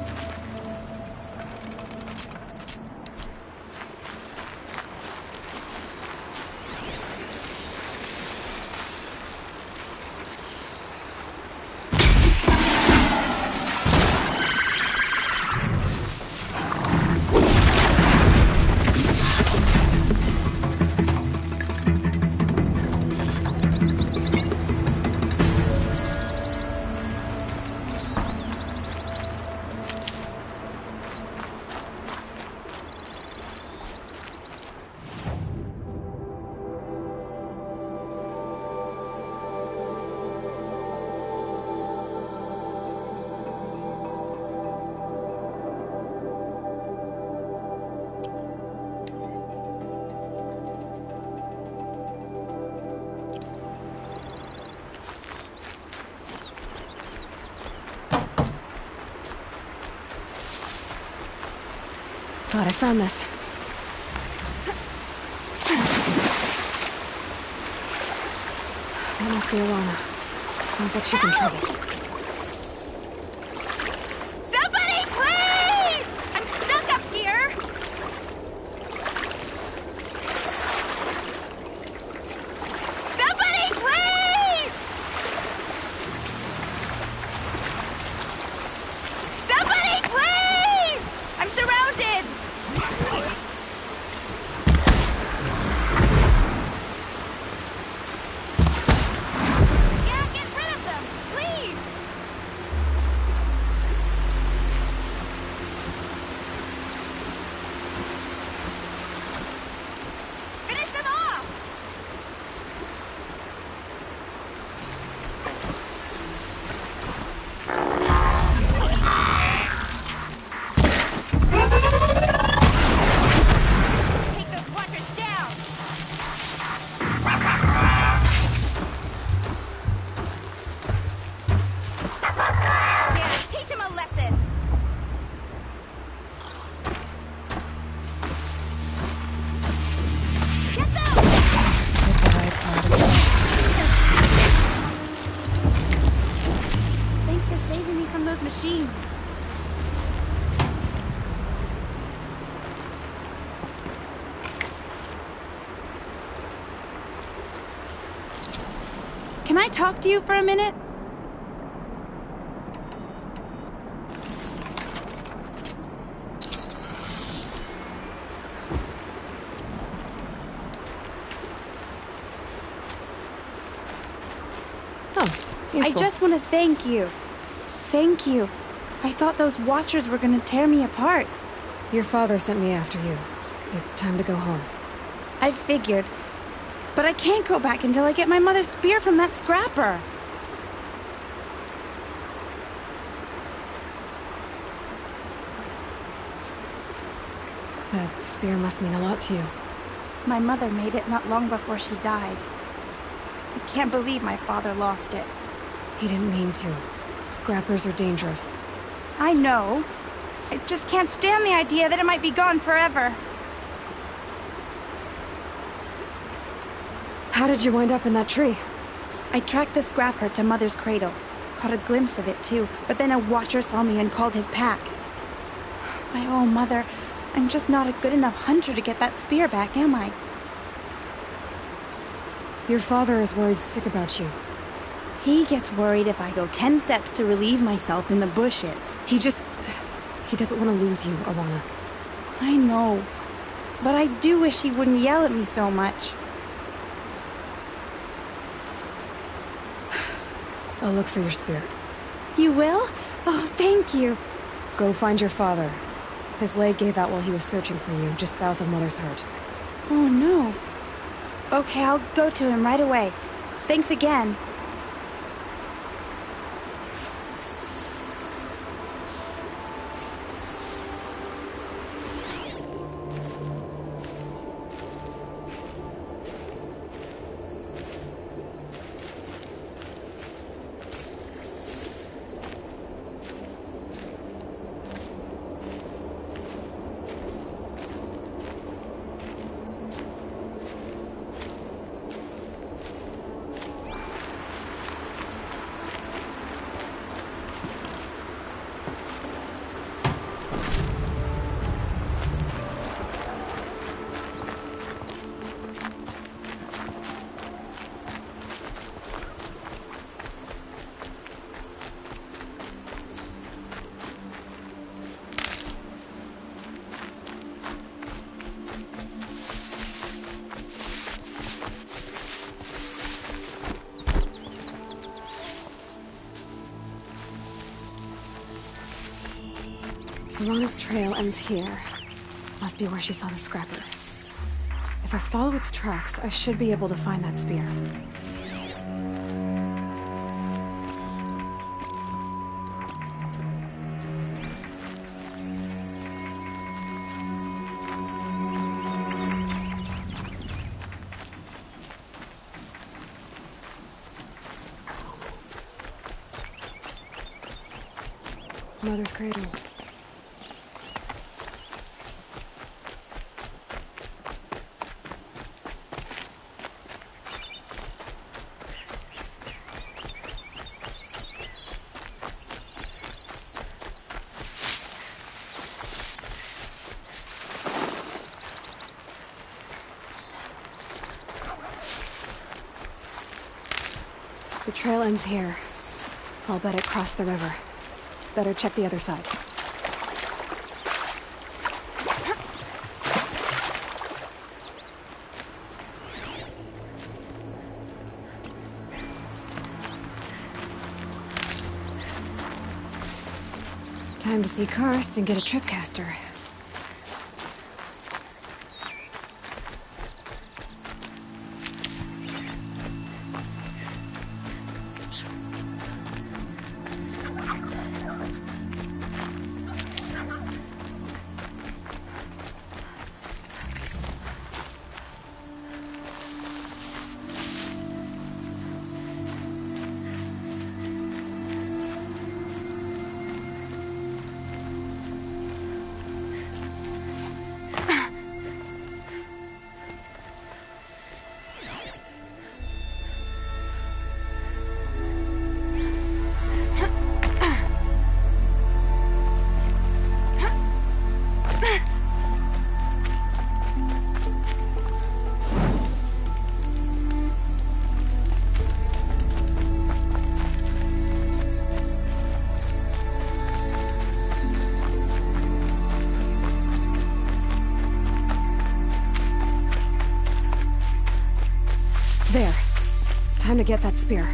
Thought I found this. That must be Alana. Sounds like she's in trouble. Somebody, please! I'm stuck machines. Can I talk to you for a minute? I just want to thank you. Thank you. I thought those Watchers were going to tear me apart. Your father sent me after you. It's time to go home. I figured. But I can't go back until I get my mother's spear from that scrapper. That spear must mean a lot to you. My mother made it not long before she died. I can't believe my father lost it. He didn't mean to. Scrappers are dangerous. I know. I just can't stand the idea that it might be gone forever. How did you wind up in that tree? I tracked the scrapper to Mother's cradle. Caught a glimpse of it too, but then a Watcher saw me and called his pack. My oh, Mother, I'm just not a good enough hunter to get that spear back, am I? Your father is worried sick about you. He gets worried if I go 10 steps to relieve myself in the bushes. He doesn't want to lose you, Alana. I know. But I do wish he wouldn't yell at me so much. I'll look for your spear. You will? Oh, thank you. Go find your father. His leg gave out while he was searching for you, just south of Mother's Hurt. Oh, no. Okay, I'll go to him right away. Thanks again. Alana's trail ends here. Must be where she saw the scrapper. If I follow its tracks, I should be able to find that spear. Mother's cradle. The trail ends here. I'll bet it crossed the river. Better check the other side. Time to see Karst and get a tripcaster. to get that spear.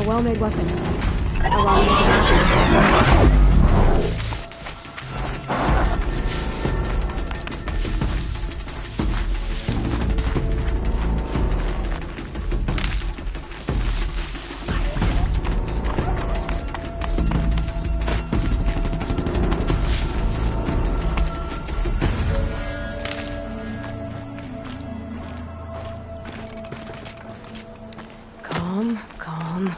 Well-made weapon. Calm, calm.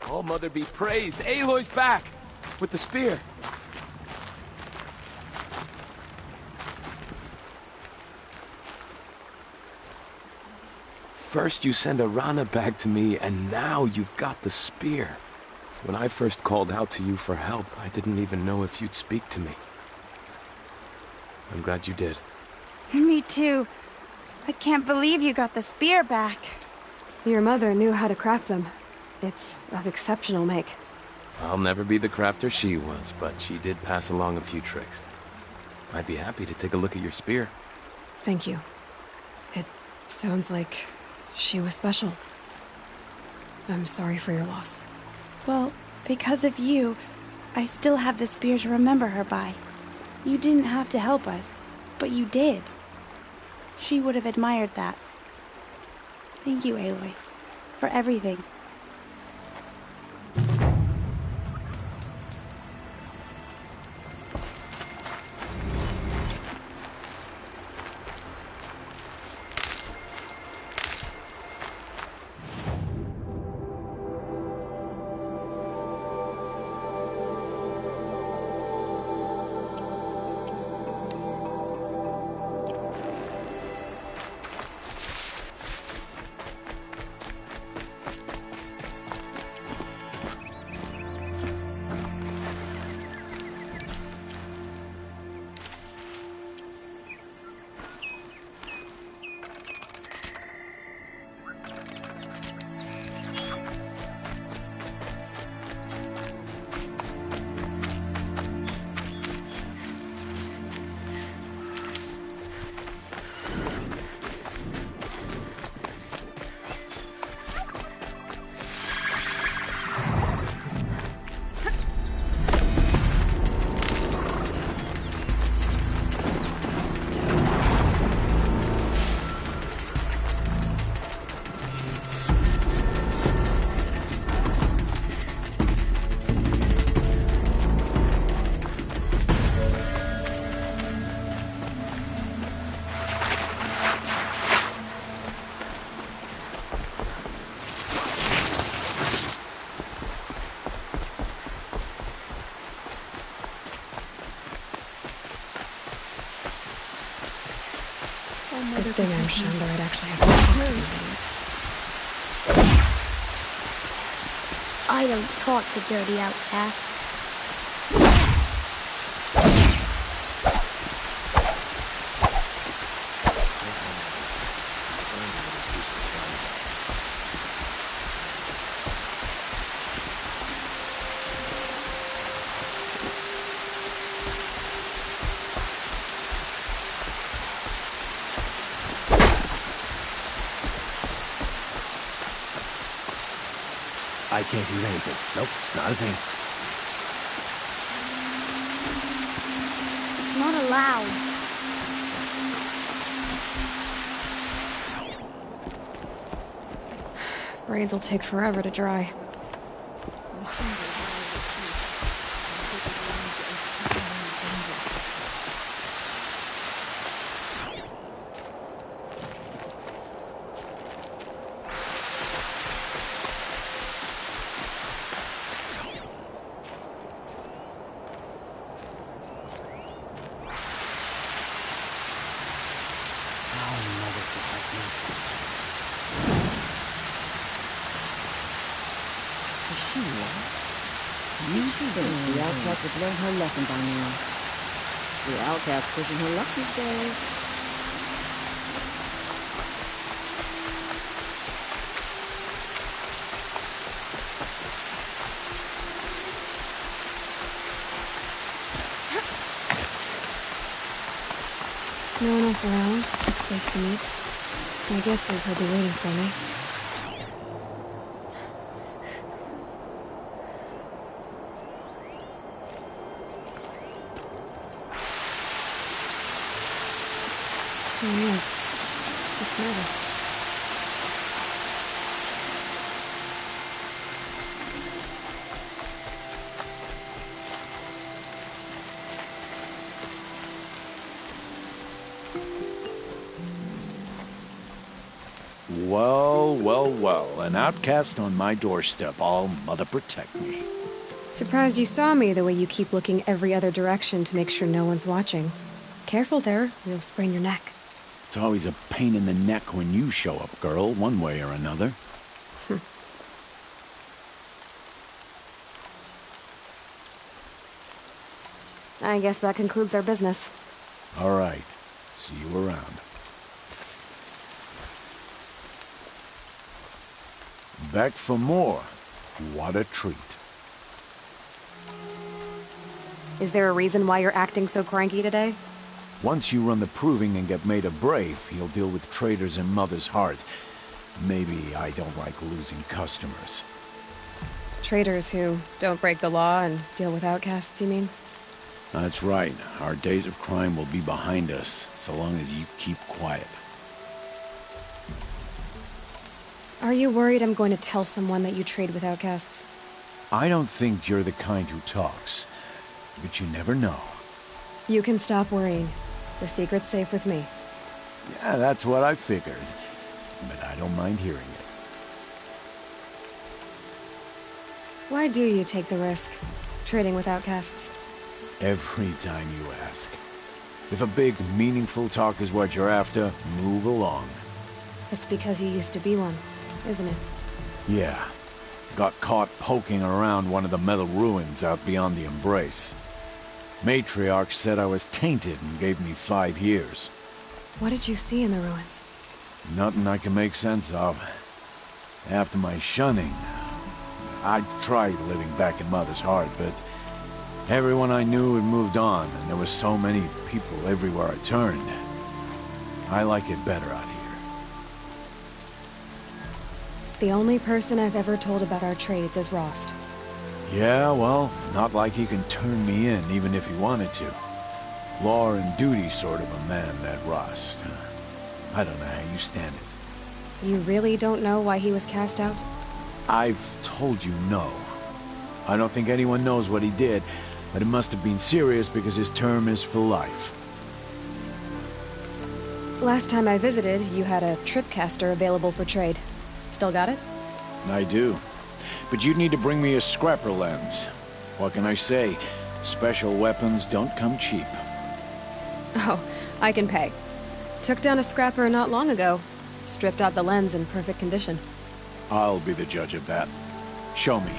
Oh, Mother be praised. Aloy's back with the spear. First you send Arana back to me, and now you've got the spear. When I first called out to you for help, I didn't even know if you'd speak to me. I'm glad you did. Me too. I can't believe you got the spear back. Your mother knew how to craft them. It's of exceptional make. I'll never be the crafter she was, but she did pass along a few tricks. I'd be happy to take a look at your spear. Thank you. It sounds like she was special. I'm sorry for your loss. Well, because of you, I still have the spear to remember her by. You didn't have to help us, but you did. She would have admired that. Thank you, Aloy, for everything. Good thing I'm Chandler. I'd actually have to talk to these idiots. I don't talk to dirty outcasts. I can't hear anything. Nope, not a thing. It's not allowed. Braids will take forever to dry. The outcast has learned her lesson by now. The outcast pushing her luck these days. No one else around. It's safe to meet. My guess is he'll be waiting for me. There he is. Looks nervous. Well, well, well. An outcast on my doorstep. All mother protect me. Surprised you saw me the way you keep looking every other direction to make sure no one's watching. Careful there, you'll sprain your neck. It's always a pain in the neck when you show up, girl, one way or another. I guess that concludes our business. All right. See you around. Back for more. What a treat. Is there a reason why you're acting so cranky today? Once you run the proving and get made a brave, you'll deal with traitors in Mother's Heart. Maybe I don't like losing customers. Traitors who don't break the law and deal with outcasts, you mean? That's right. Our days of crime will be behind us, so long as you keep quiet. Are you worried I'm going to tell someone that you trade with outcasts? I don't think you're the kind who talks, but you never know. You can stop worrying. The secret's safe with me. Yeah, that's what I figured, but I don't mind hearing it. Why do you take the risk, trading with outcasts? Every time you ask. If a big, meaningful talk is what you're after, move along. That's because you used to be one, isn't it? Yeah. Got caught poking around one of the metal ruins out beyond the Embrace. Matriarch said I was tainted and gave me 5 years. What did you see in the ruins? Nothing I can make sense of. After my shunning, I tried living back in Mother's Heart, but everyone I knew had moved on, and there were so many people everywhere I turned. I like it better out here. The only person I've ever told about our trades is Rost. Yeah, well, not like he can turn me in, even if he wanted to. Law and duty sort of a man, that Rost. I don't know how you stand it. You really don't know why he was cast out? I've told you no. I don't think anyone knows what he did, but it must have been serious because his term is for life. Last time I visited, you had a tripcaster available for trade. Still got it? I do. But you'd need to bring me a scrapper lens. What can I say? Special weapons don't come cheap. Oh, I can pay. Took down a scrapper not long ago. Stripped out the lens in perfect condition. I'll be the judge of that. Show me.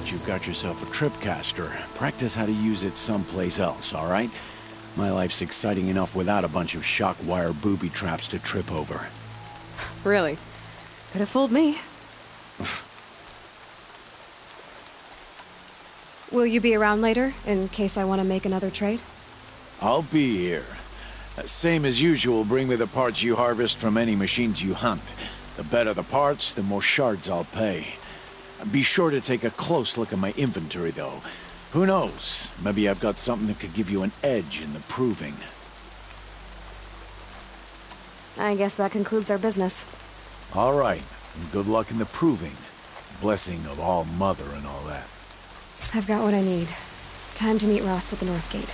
You've got yourself a tripcaster. Practice how to use it someplace else, all right? My life's exciting enough without a bunch of shock wire booby traps to trip over. Really? Could have fooled me. Will you be around later, in case I want to make another trade? I'll be here. Same as usual, bring me the parts you harvest from any machines you hunt. The better the parts, the more shards I'll pay. Be sure to take a close look at my inventory, though. Who knows? Maybe I've got something that could give you an edge in the proving. I guess that concludes our business. All right. And good luck in the proving. Blessing of All Mother and all that. I've got what I need. Time to meet Rost at the North Gate.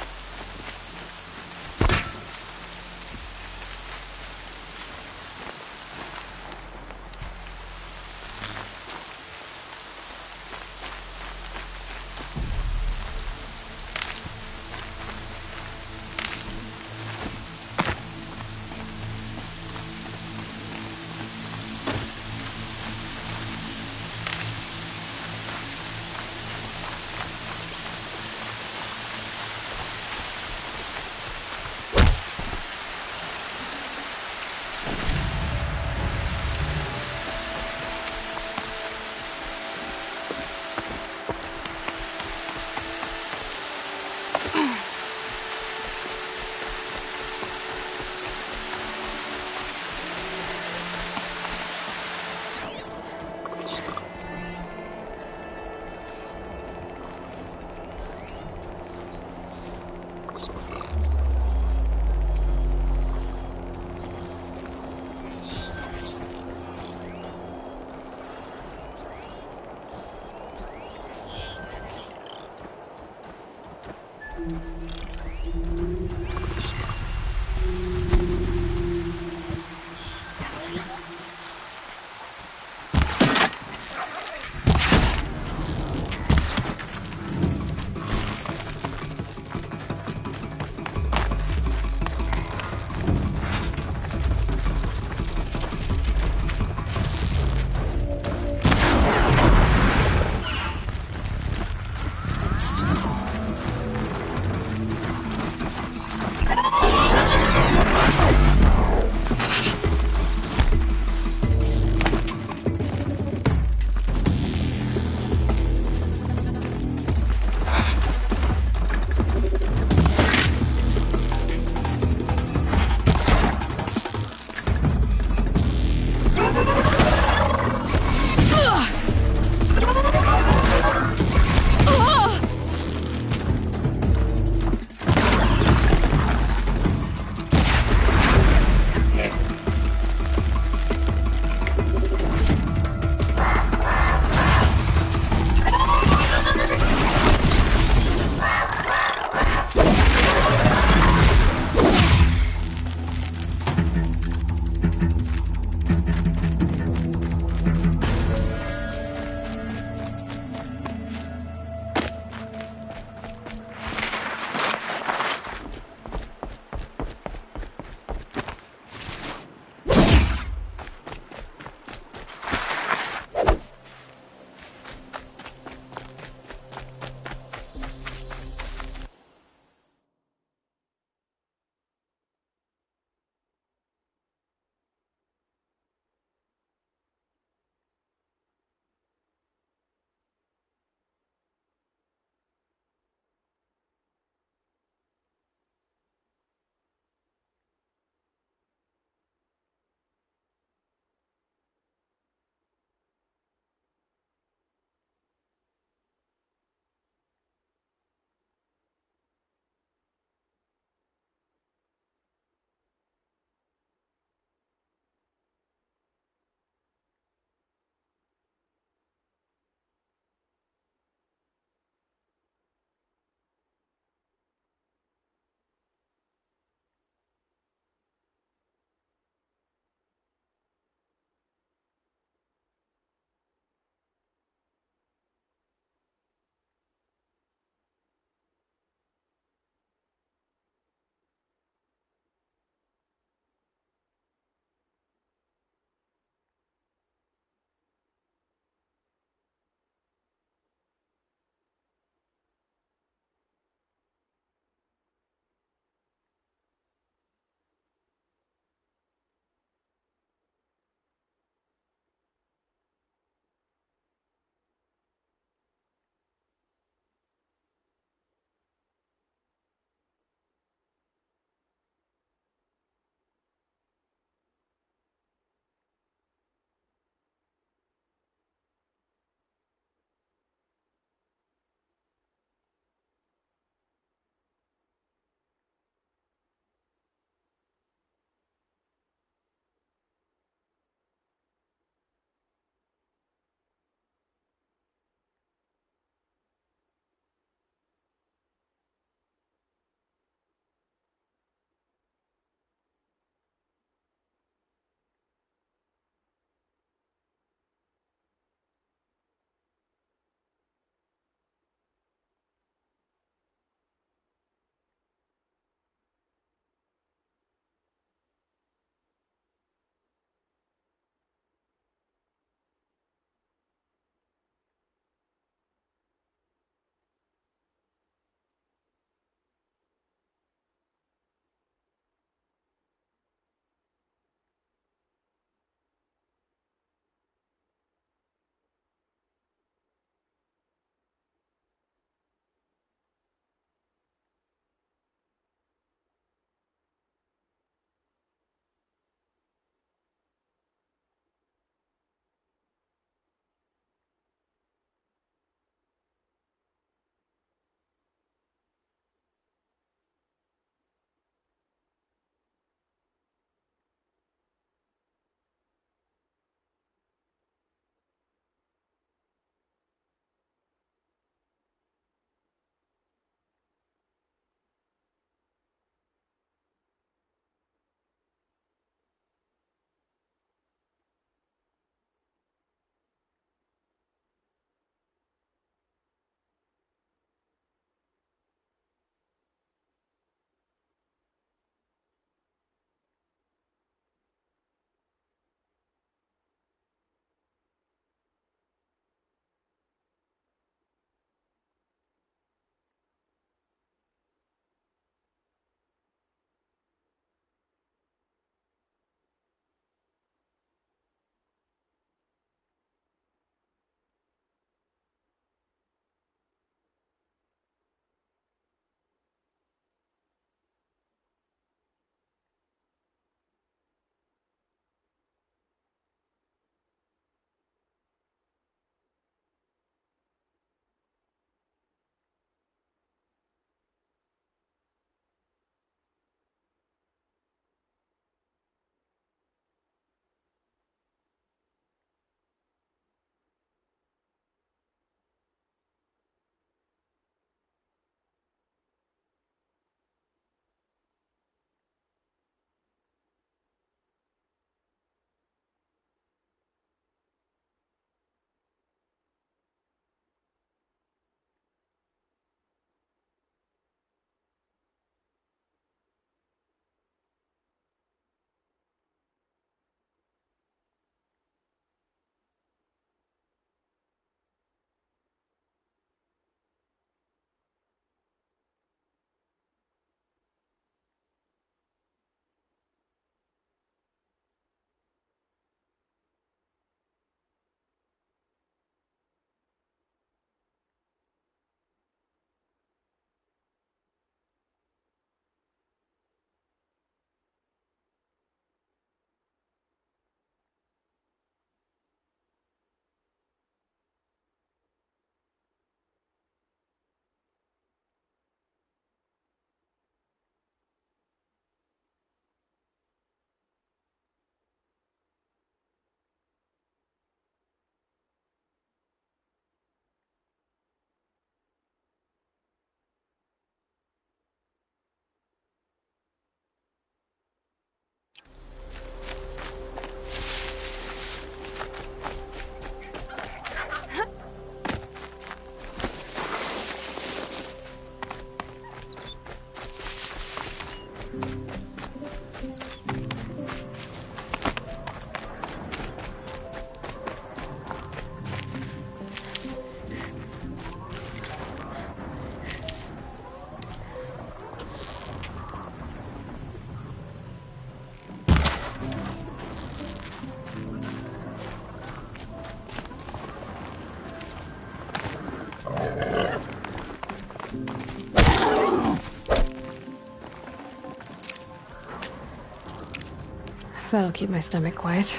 That'll keep my stomach quiet.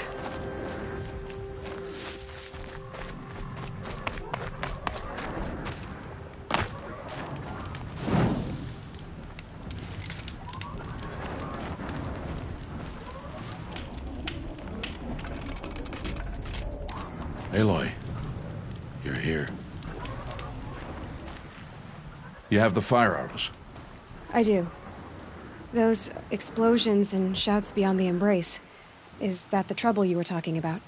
Aloy, you're here. You have the fire arrows. I do. Those explosions and shouts beyond the embrace. Is that the trouble you were talking about?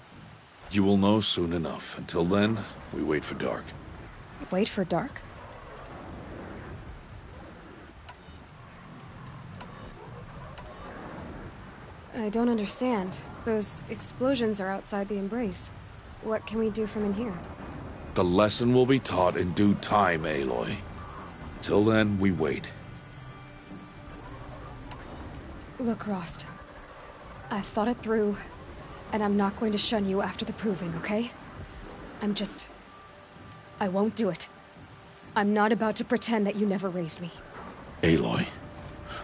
You will know soon enough. Until then, we wait for dark. Wait for dark? I don't understand. Those explosions are outside the embrace. What can we do from in here? The lesson will be taught in due time, Aloy. Till then, we wait. Look, Rost. I thought it through, and I'm not going to shun you after the proving, okay? I won't do it. I'm not about to pretend that you never raised me. Aloy,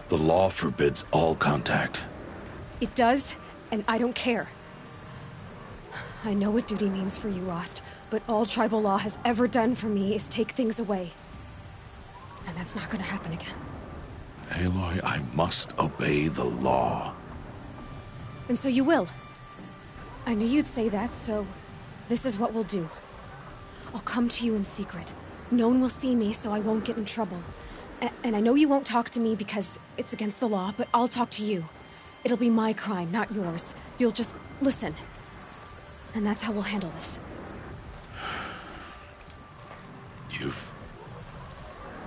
the law forbids all contact. It does, and I don't care. I know what duty means for you, Rost, but all tribal law has ever done for me is take things away. And that's not gonna happen again. Aloy, I must obey the law. And so you will. I knew you'd say that, so this is what we'll do. I'll come to you in secret. No one will see me, so I won't get in trouble. And I know you won't talk to me because it's against the law, but I'll talk to you. It'll be my crime, not yours. You'll just listen. And that's how we'll handle this. You've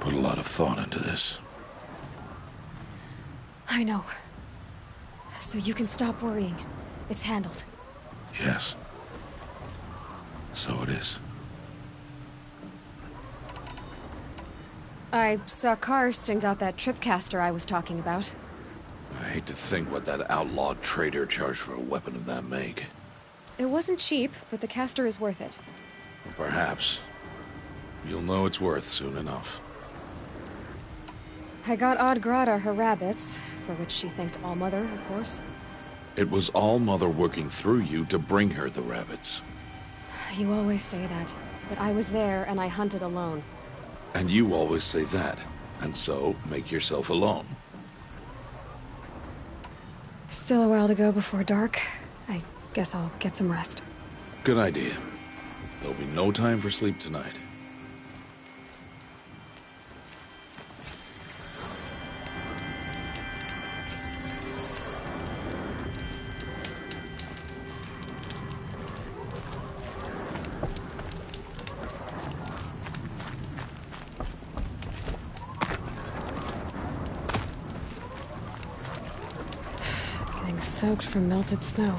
put a lot of thought into this. I know. So you can stop worrying. It's handled. Yes. So it is. I saw Karst and got that tripcaster I was talking about. I hate to think what that outlawed trader charged for a weapon of that make. It wasn't cheap, but the caster is worth it. Well, perhaps. You'll know it's worth soon enough. I got Oddgrada her rabbits, for which she thanked Allmother, of course. It was Allmother working through you to bring her the rabbits. You always say that, but I was there and I hunted alone. And you always say that, and so make yourself alone. Still a while to go before dark. I guess I'll get some rest. Good idea. There'll be no time for sleep tonight. Soaked from melted snow.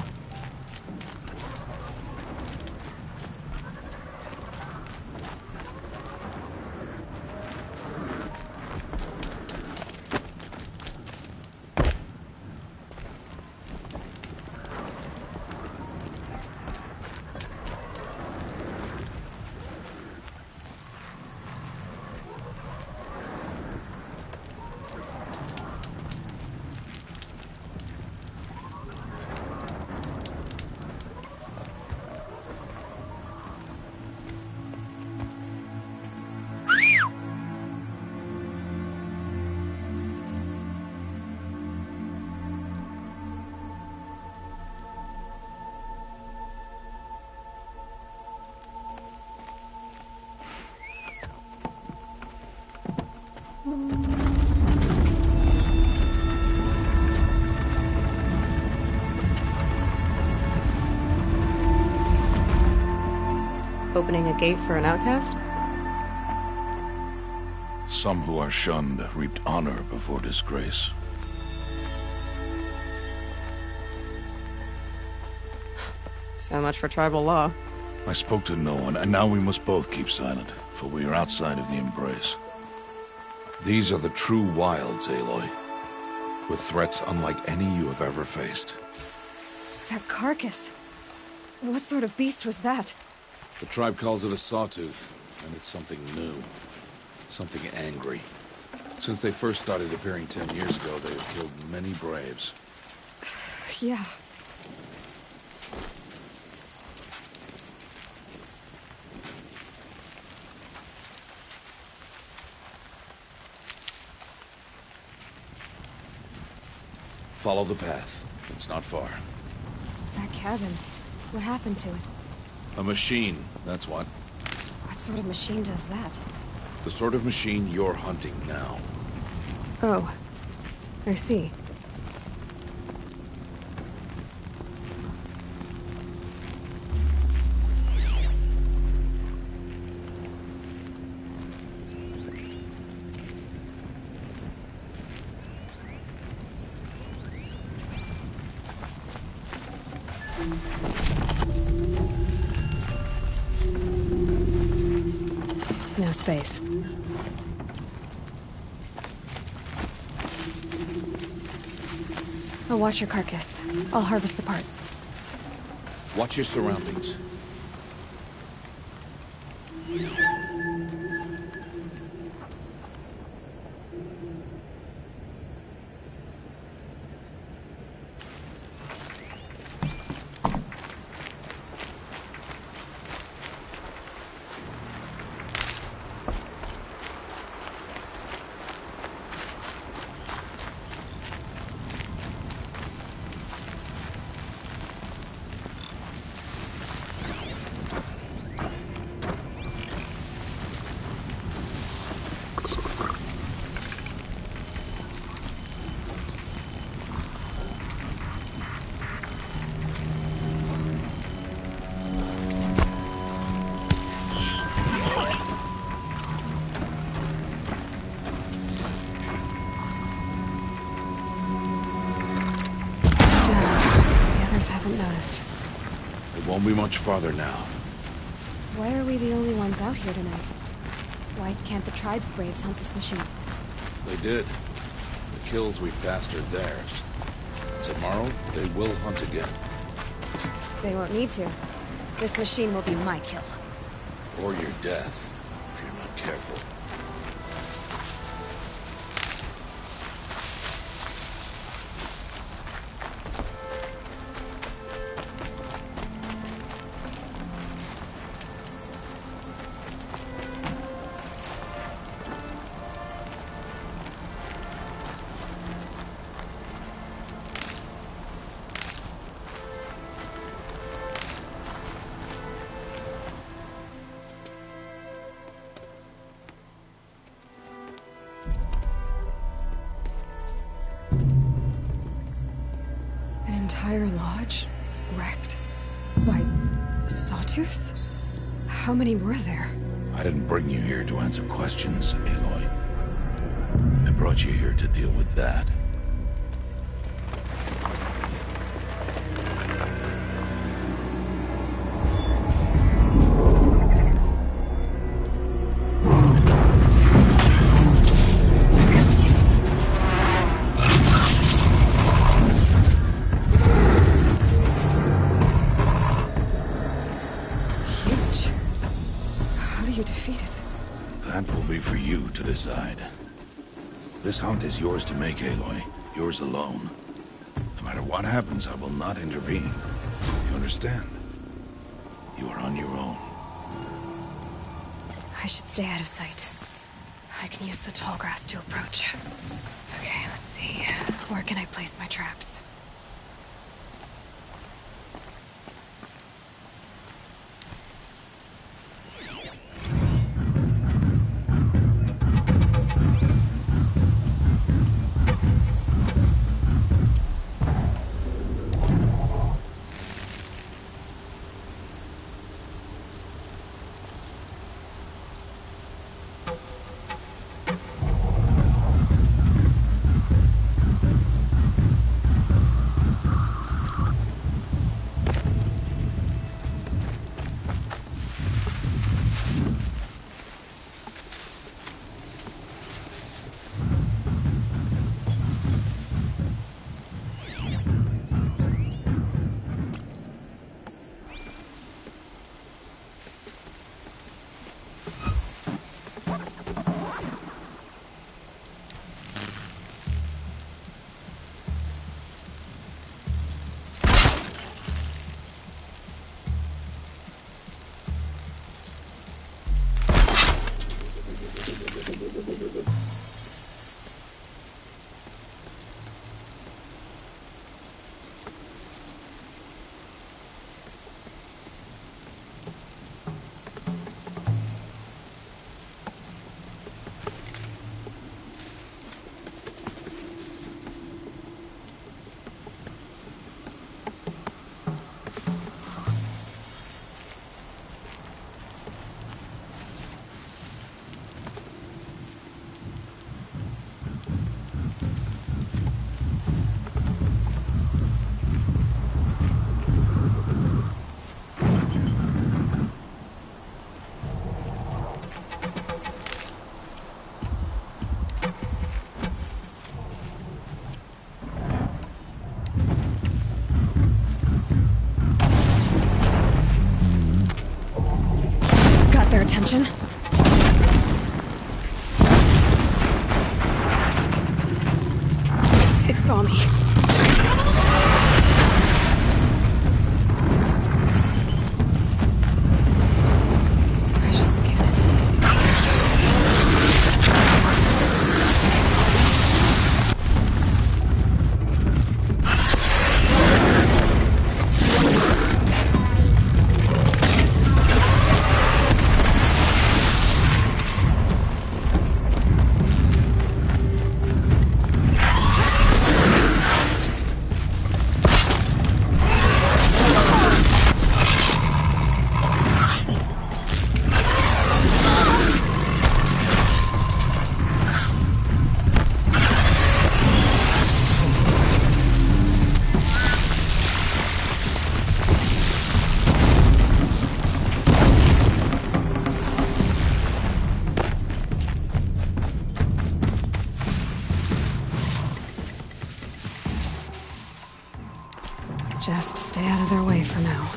Opening a gate for an outcast? Some who are shunned reaped honor before disgrace. So much for tribal law. I spoke to no one, and now we must both keep silent, for we are outside of the embrace. These are the true wilds, Aloy, with threats unlike any you have ever faced. That carcass. What sort of beast was that? The tribe calls it a sawtooth, and it's something new. Something angry. Since they first started appearing 10 years ago, they have killed many braves. Yeah, Follow the path. It's not far. That cabin. What happened to it? A machine, that's what. What sort of machine does that? The sort of machine you're hunting now. Oh. I see. No space. I'll watch your carcass. I'll harvest the parts. Watch your surroundings. Haven't noticed. It won't be much farther now. Why are we the only ones out here tonight? Why can't the tribe's braves hunt this machine? They did. The kills we've passed are theirs. Tomorrow, they will hunt again. They won't need to. This machine will be my kill. Or your death, if you're not careful. Entire lodge? Wrecked? Why, sawtooths? How many were there? I didn't bring you here to answer questions, Aloy. I brought you here to deal with that. Decide. This hunt is yours to make, Aloy. Yours alone. No matter what happens, I will not intervene. You understand? You are on your own. I should stay out of sight. I can use the tall grass to approach. Okay, let's see. Where can I place my traps? attention. It saw me. I should scan it. Just stay out of their way for now.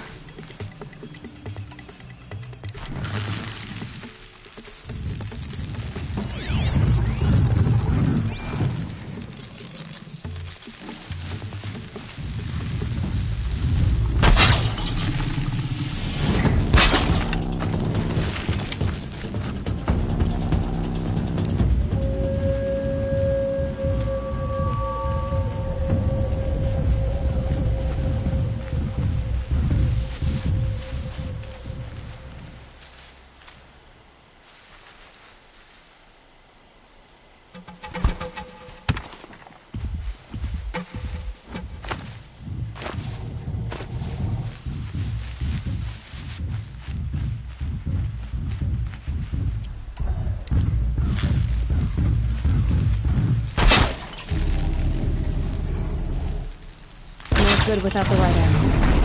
Good without the right ammo.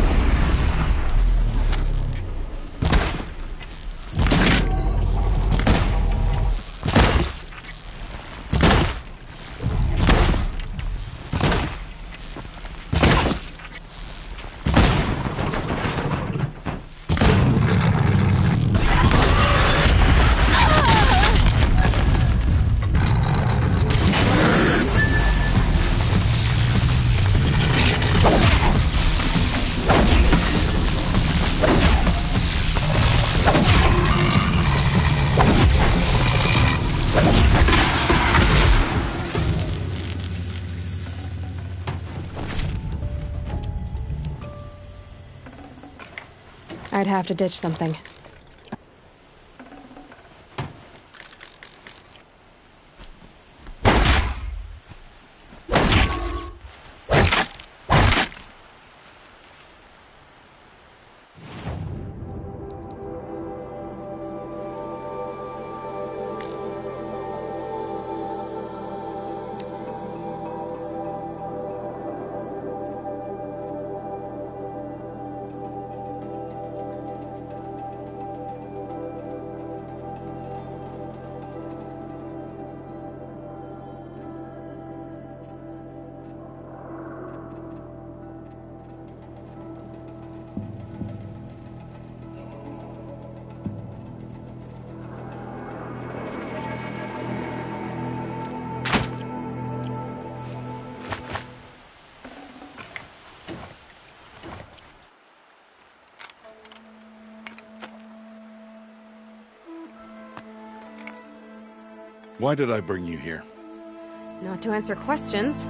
I'd have to ditch something. Why did I bring you here? Not to answer questions.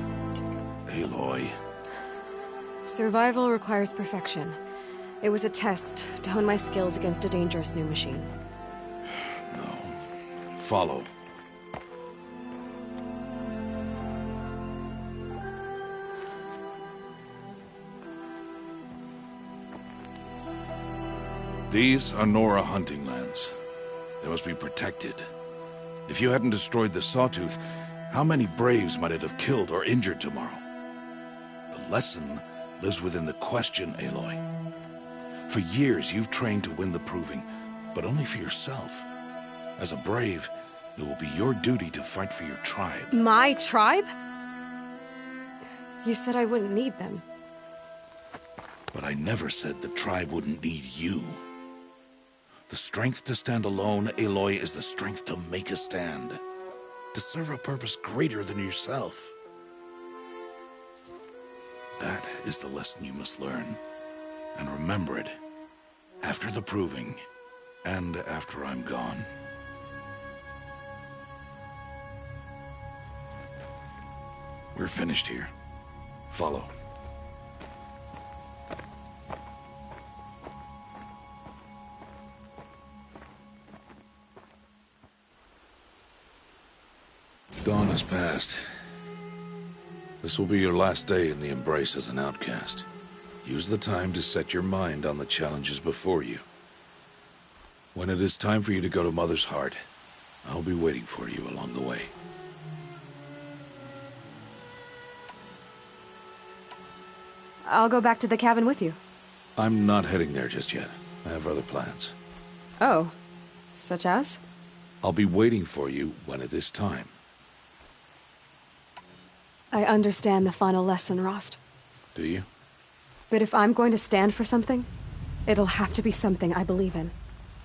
Aloy. Survival requires perfection. It was a test to hone my skills against a dangerous new machine. No. Follow. These are Nora hunting lands. They must be protected. If you hadn't destroyed the Sawtooth, how many Braves might it have killed or injured tomorrow? The lesson lives within the question, Aloy. For years, you've trained to win the Proving, but only for yourself. As a Brave, it will be your duty to fight for your tribe. My tribe? You said I wouldn't need them. But I never said the tribe wouldn't need you. The strength to stand alone, Aloy, is the strength to make a stand. To serve a purpose greater than yourself. That is the lesson you must learn. And remember it. After the proving. And after I'm gone. We're finished here. Follow. Dawn has passed. This will be your last day in the Embrace as an outcast. Use the time to set your mind on the challenges before you. When it is time for you to go to Mother's Heart, I'll be waiting for you along the way. I'll go back to the cabin with you. I'm not heading there just yet. I have other plans. Oh. Such as? I'll be waiting for you when it is time. I understand the final lesson, Rost. Do you? But if I'm going to stand for something, it'll have to be something I believe in.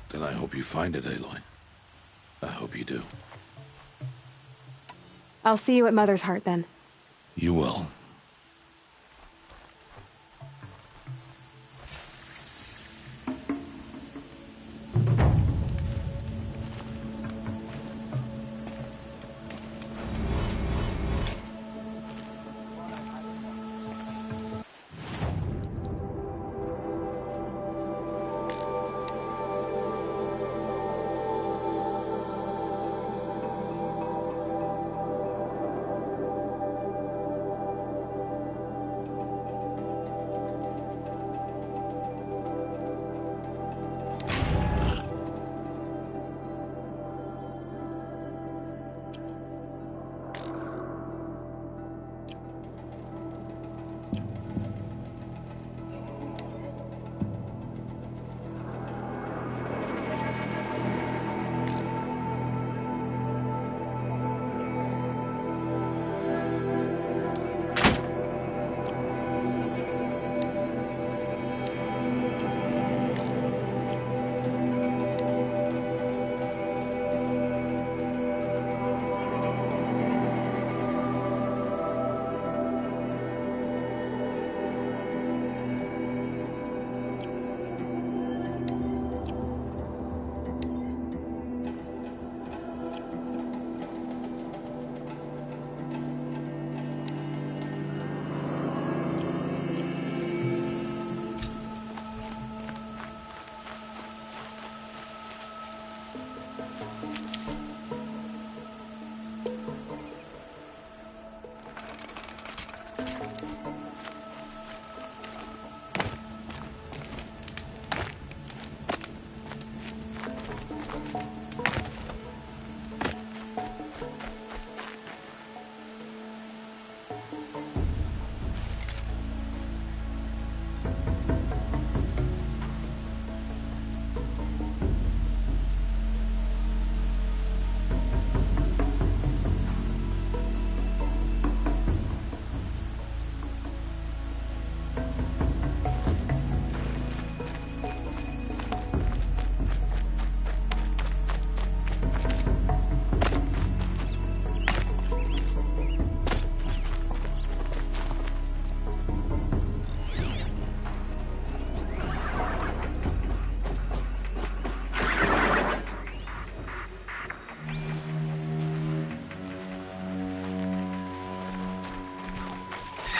Then I hope you find it, Aloy. I hope you do. I'll see you at Mother's Heart, then. You will.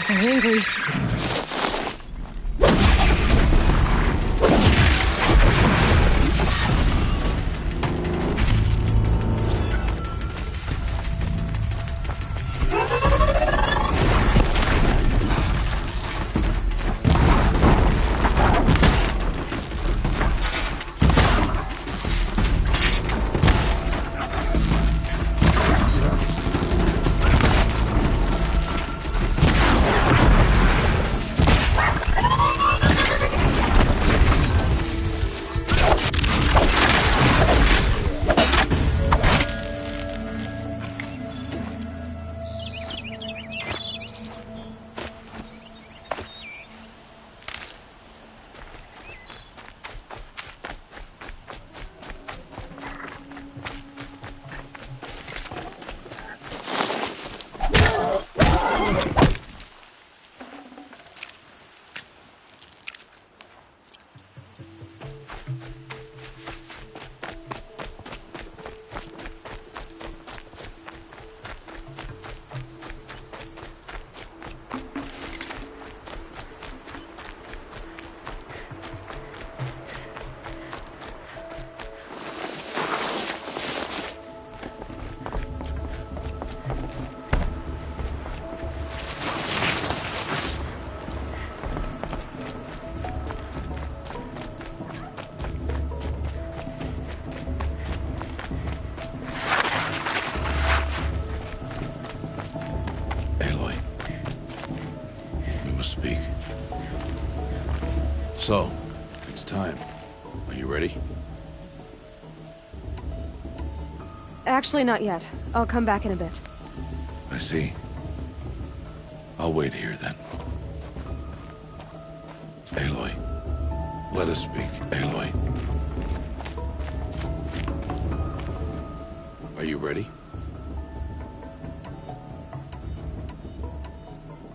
I'm angry. So, it's time. Are you ready? Actually, not yet. I'll come back in a bit. I see. I'll wait here then. Aloy. Let us speak, Aloy. Are you ready?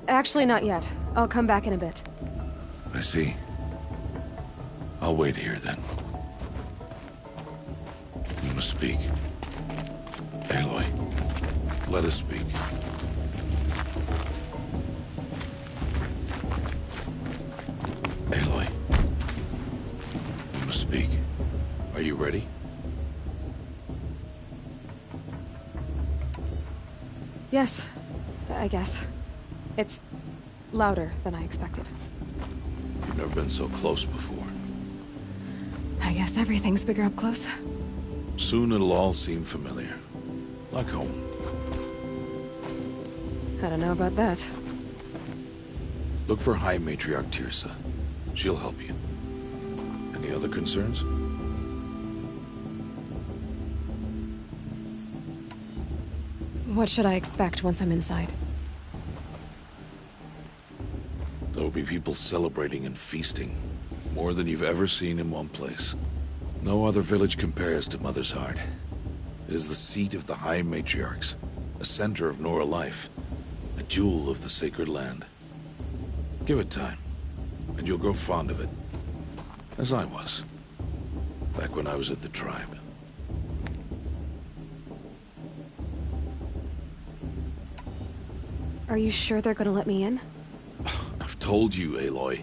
Actually, not yet. I'll come back in a bit. I see. I'll wait here then. You must speak. Aloy, let us speak. Aloy, you must speak. Are you ready? Yes, I guess. It's louder than I expected. You've never been so close before. I guess everything's bigger up close. Soon it'll all seem familiar. Like home. I don't know about that. Look for High Matriarch Tirsa. She'll help you. Any other concerns? What should I expect once I'm inside? There will be people celebrating and feasting. More than you've ever seen in one place. No other village compares to Mother's Heart. It is the seat of the High Matriarchs, a center of Nora life, a jewel of the sacred land. Give it time, and you'll grow fond of it. As I was, back when I was at the tribe. Are you sure they're gonna let me in? I've told you, Aloy.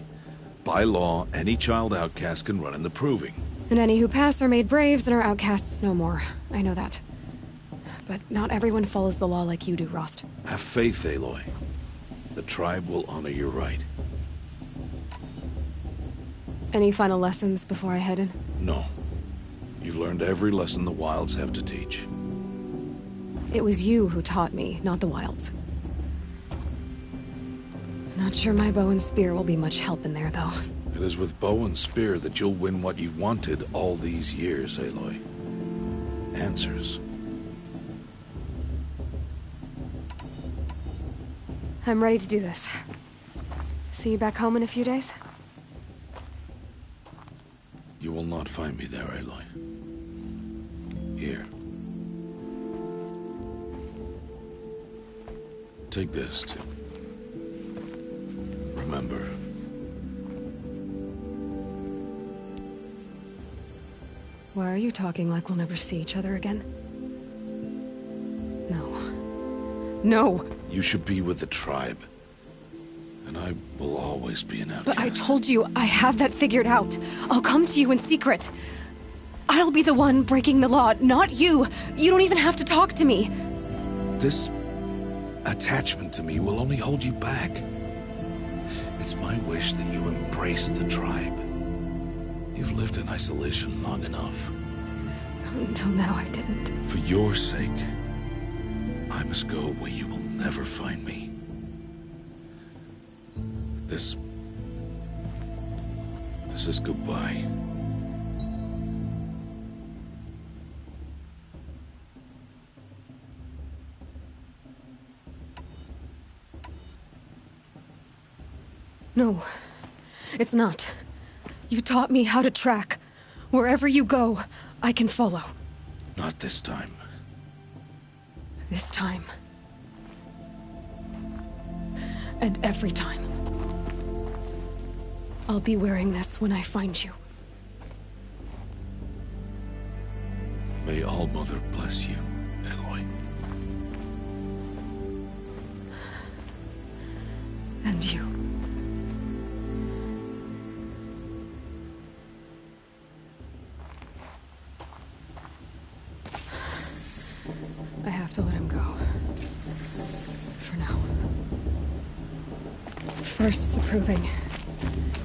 By law, any child outcast can run in the Proving. And any who pass are made braves and are outcasts no more. I know that. But not everyone follows the law like you do, Rost. Have faith, Aloy. The tribe will honor your right. Any final lessons before I head in? No. You've learned every lesson the Wilds have to teach. It was you who taught me, not the Wilds. Not sure my bow and spear will be much help in there, though. It is with bow and spear that you'll win what you've wanted all these years, Aloy. Answers. I'm ready to do this. See you back home in a few days? You will not find me there, Aloy. Here. Take this, too. Remember. Why are you talking like we'll never see each other again? No. No! You should be with the tribe. And I will always be an outcast. But I told you, I have that figured out. I'll come to you in secret. I'll be the one breaking the law, not you. You don't even have to talk to me. This attachment to me will only hold you back. It's my wish that you embrace the tribe. You've lived in isolation long enough. Until now, I didn't. For your sake, I must go where you will never find me. This is goodbye. No, it's not. You taught me how to track. Wherever you go, I can follow. Not this time. This time. And every time. I'll be wearing this when I find you. May All-Mother bless you, Aloy. And you. I have to let him go. For now. First, the proving.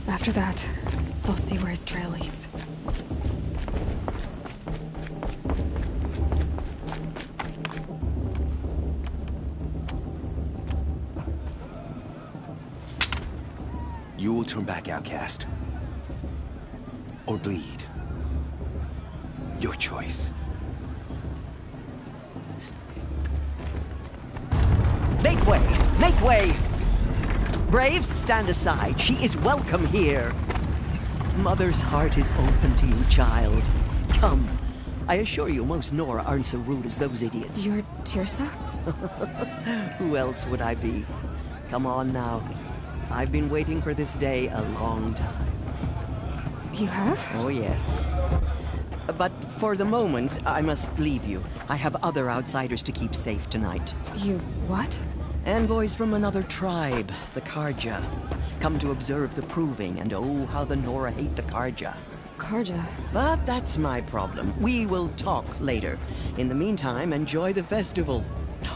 After that, I'll see where his trail leads. You will turn back, outcast. or bleed. Your choice. Make way! Make way! Braves, stand aside. She is welcome here. Mother's heart is open to you, child. Come. I assure you, most Nora aren't so rude as those idiots. You're Tirsa? Who else would I be? Come on now. I've been waiting for this day a long time. You have? Oh, yes. But for the moment, I must leave you. I have other outsiders to keep safe tonight. You what? Envoys from another tribe, the Karja. Come to observe the proving, and oh, how the Nora hate the Karja. Karja? But that's my problem. We will talk later. In the meantime, enjoy the festival.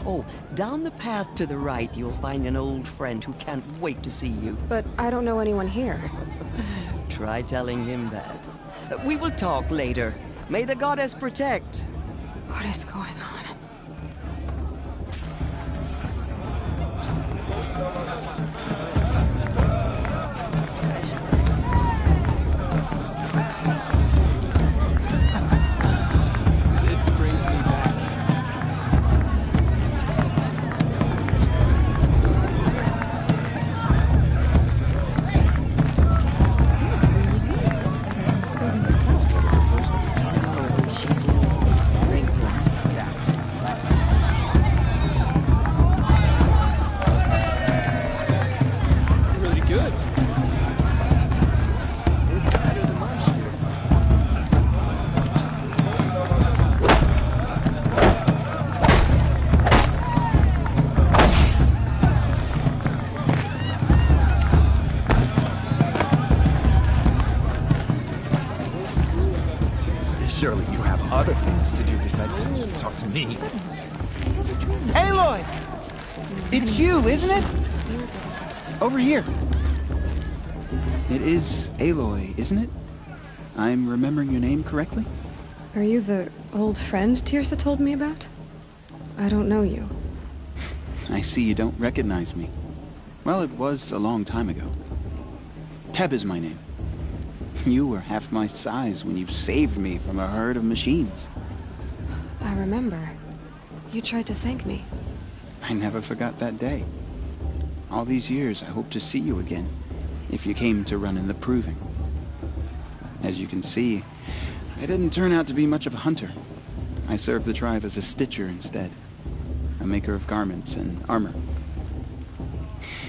Oh, down the path to the right, you'll find an old friend who can't wait to see you. But I don't know anyone here. Try telling him that. We will talk later. May the goddess protect. What is going on? This brings me back. Really good. Surely you have other things to do besides talk to me. Aloy! It's you, isn't it? Over here. It is Aloy, isn't it? I'm remembering your name correctly? Are you the old friend Tirsa told me about? I don't know you. I see you don't recognize me. Well, it was a long time ago. Teb is my name. You were half my size when you saved me from a herd of machines. I remember. You tried to thank me. I never forgot that day. All these years, I hope to see you again, if you came to run in the proving. As you can see, I didn't turn out to be much of a hunter. I served the tribe as a stitcher instead, a maker of garments and armor.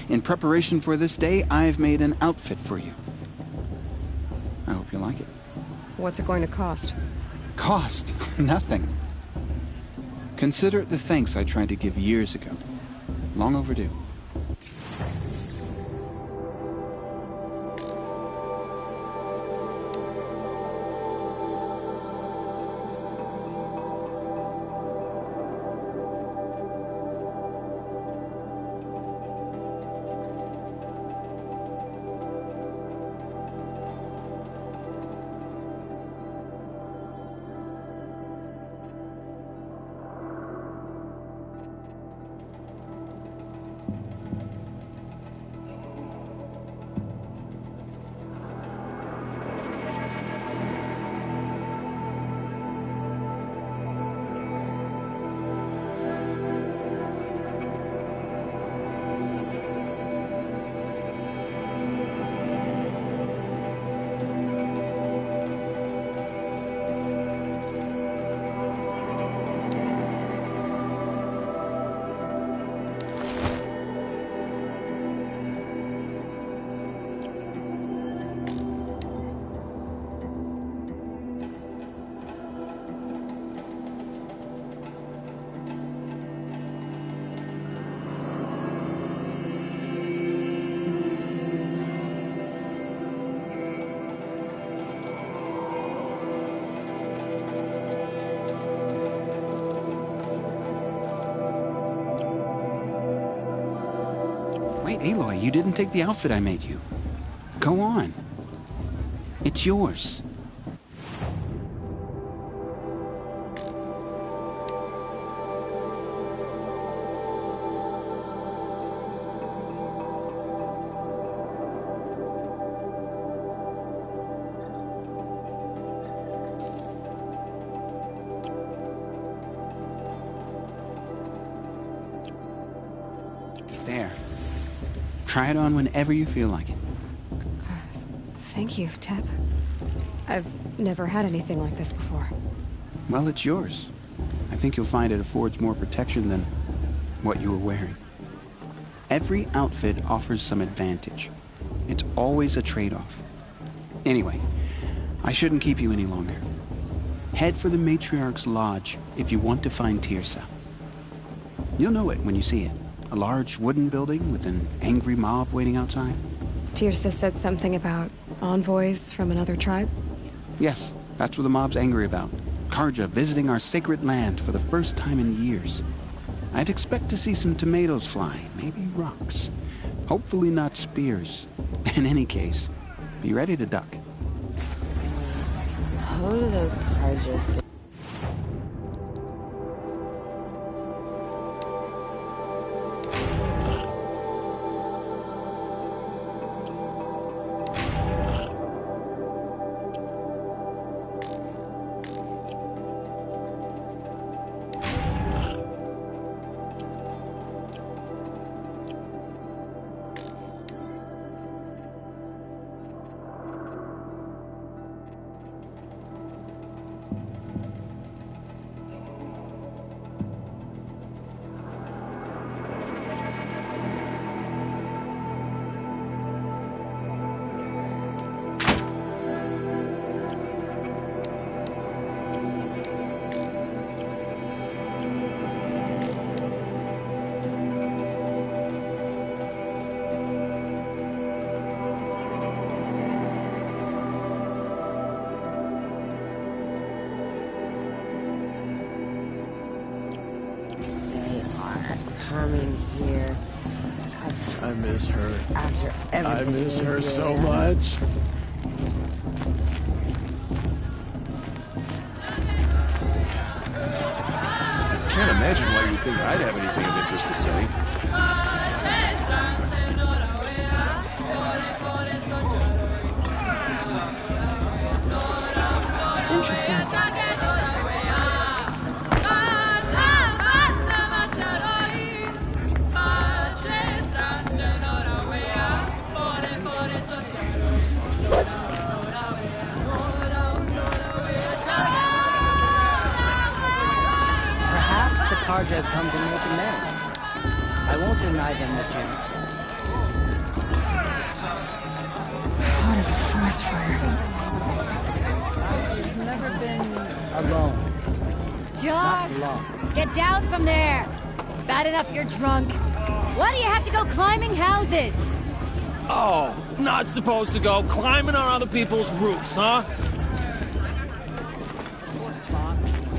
In preparation for this day, I've made an outfit for you. I hope you like it. What's it going to cost? Cost? Nothing. Consider it the thanks I tried to give years ago. Long overdue. Wait, Aloy, you didn't take the outfit I made you. Go on. It's yours. There. Try it on whenever you feel like it. Thank you, Teb. I've never had anything like this before. Well, it's yours. I think you'll find it affords more protection than what you were wearing. Every outfit offers some advantage. It's always a trade-off. Anyway, I shouldn't keep you any longer. Head for the Matriarch's Lodge if you want to find Tirsa. You'll know it when you see it. A large wooden building with an angry mob waiting outside. Tirsa said something about envoys from another tribe? Yes, that's what the mob's angry about. Karja visiting our sacred land for the first time in years. I'd expect to see some tomatoes fly, maybe rocks. Hopefully not spears. In any case, be ready to duck. Who do those Karjas think? Coming here. I miss her. After everything I miss her we so did. much. Can't imagine why you'd think I'd have anything of interest to say. Interesting. Perhaps the Karja have come to make amends. I won't deny them the chance. Hot as a forest fire. You've never been alone. John, Not long. get down from there. Bad enough you're drunk. Why do you have to go climbing houses? Oh, not supposed to go climbing on other people's roofs, huh?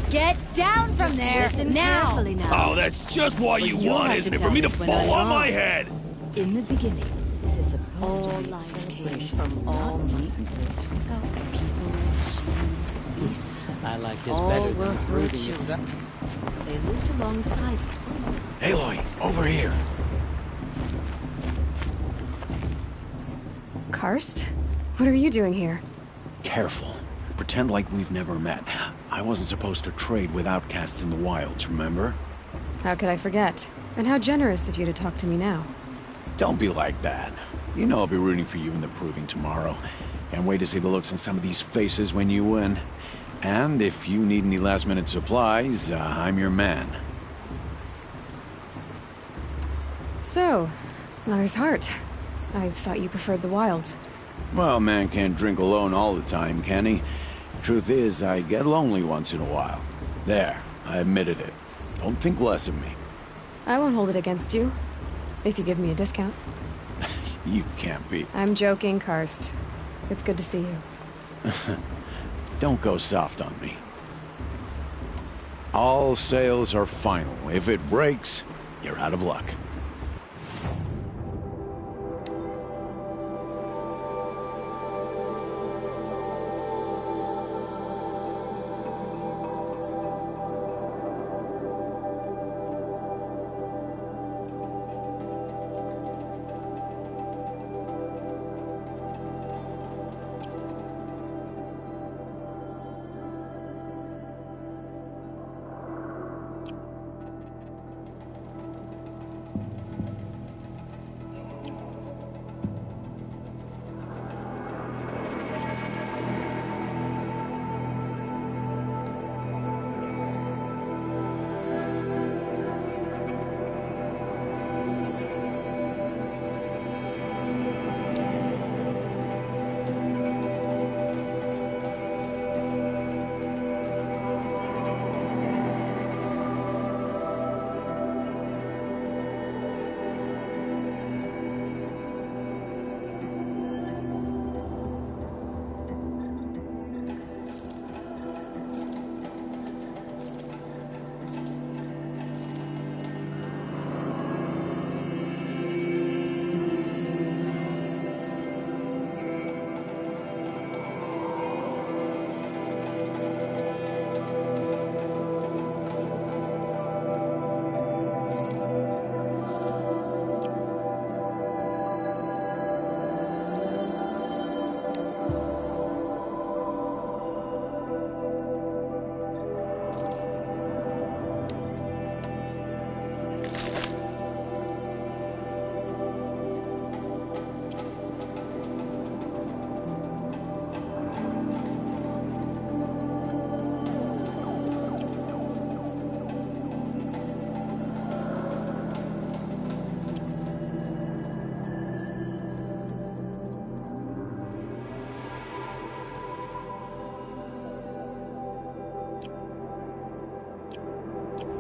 Get down from there Listen now. carefully now. Oh, that's just what you You'll want, have isn't to it? For tell me to us when fall I'm on my wrong. head. In the beginning, this is supposed to be a celebration from all mutants, people, machines, beasts. I like this all better were than her brooding children. itself. They lived alongside it. Aloy, over here. Karst? What are you doing here? Careful. Pretend like we've never met. I wasn't supposed to trade with outcasts in the wilds, remember? How could I forget? And how generous of you to talk to me now. Don't be like that. You know I'll be rooting for you in the proving tomorrow. Can't wait to see the looks on some of these faces when you win. And if you need any last-minute supplies, I'm your man. So, Mother's Heart. I thought you preferred the wilds. Well, man can't drink alone all the time, can he? Truth is, I get lonely once in a while. There, I admitted it. Don't think less of me. I won't hold it against you. If you give me a discount. You can't be. I'm joking, Karst. It's good to see you. Don't go soft on me. All sales are final. If it breaks, you're out of luck.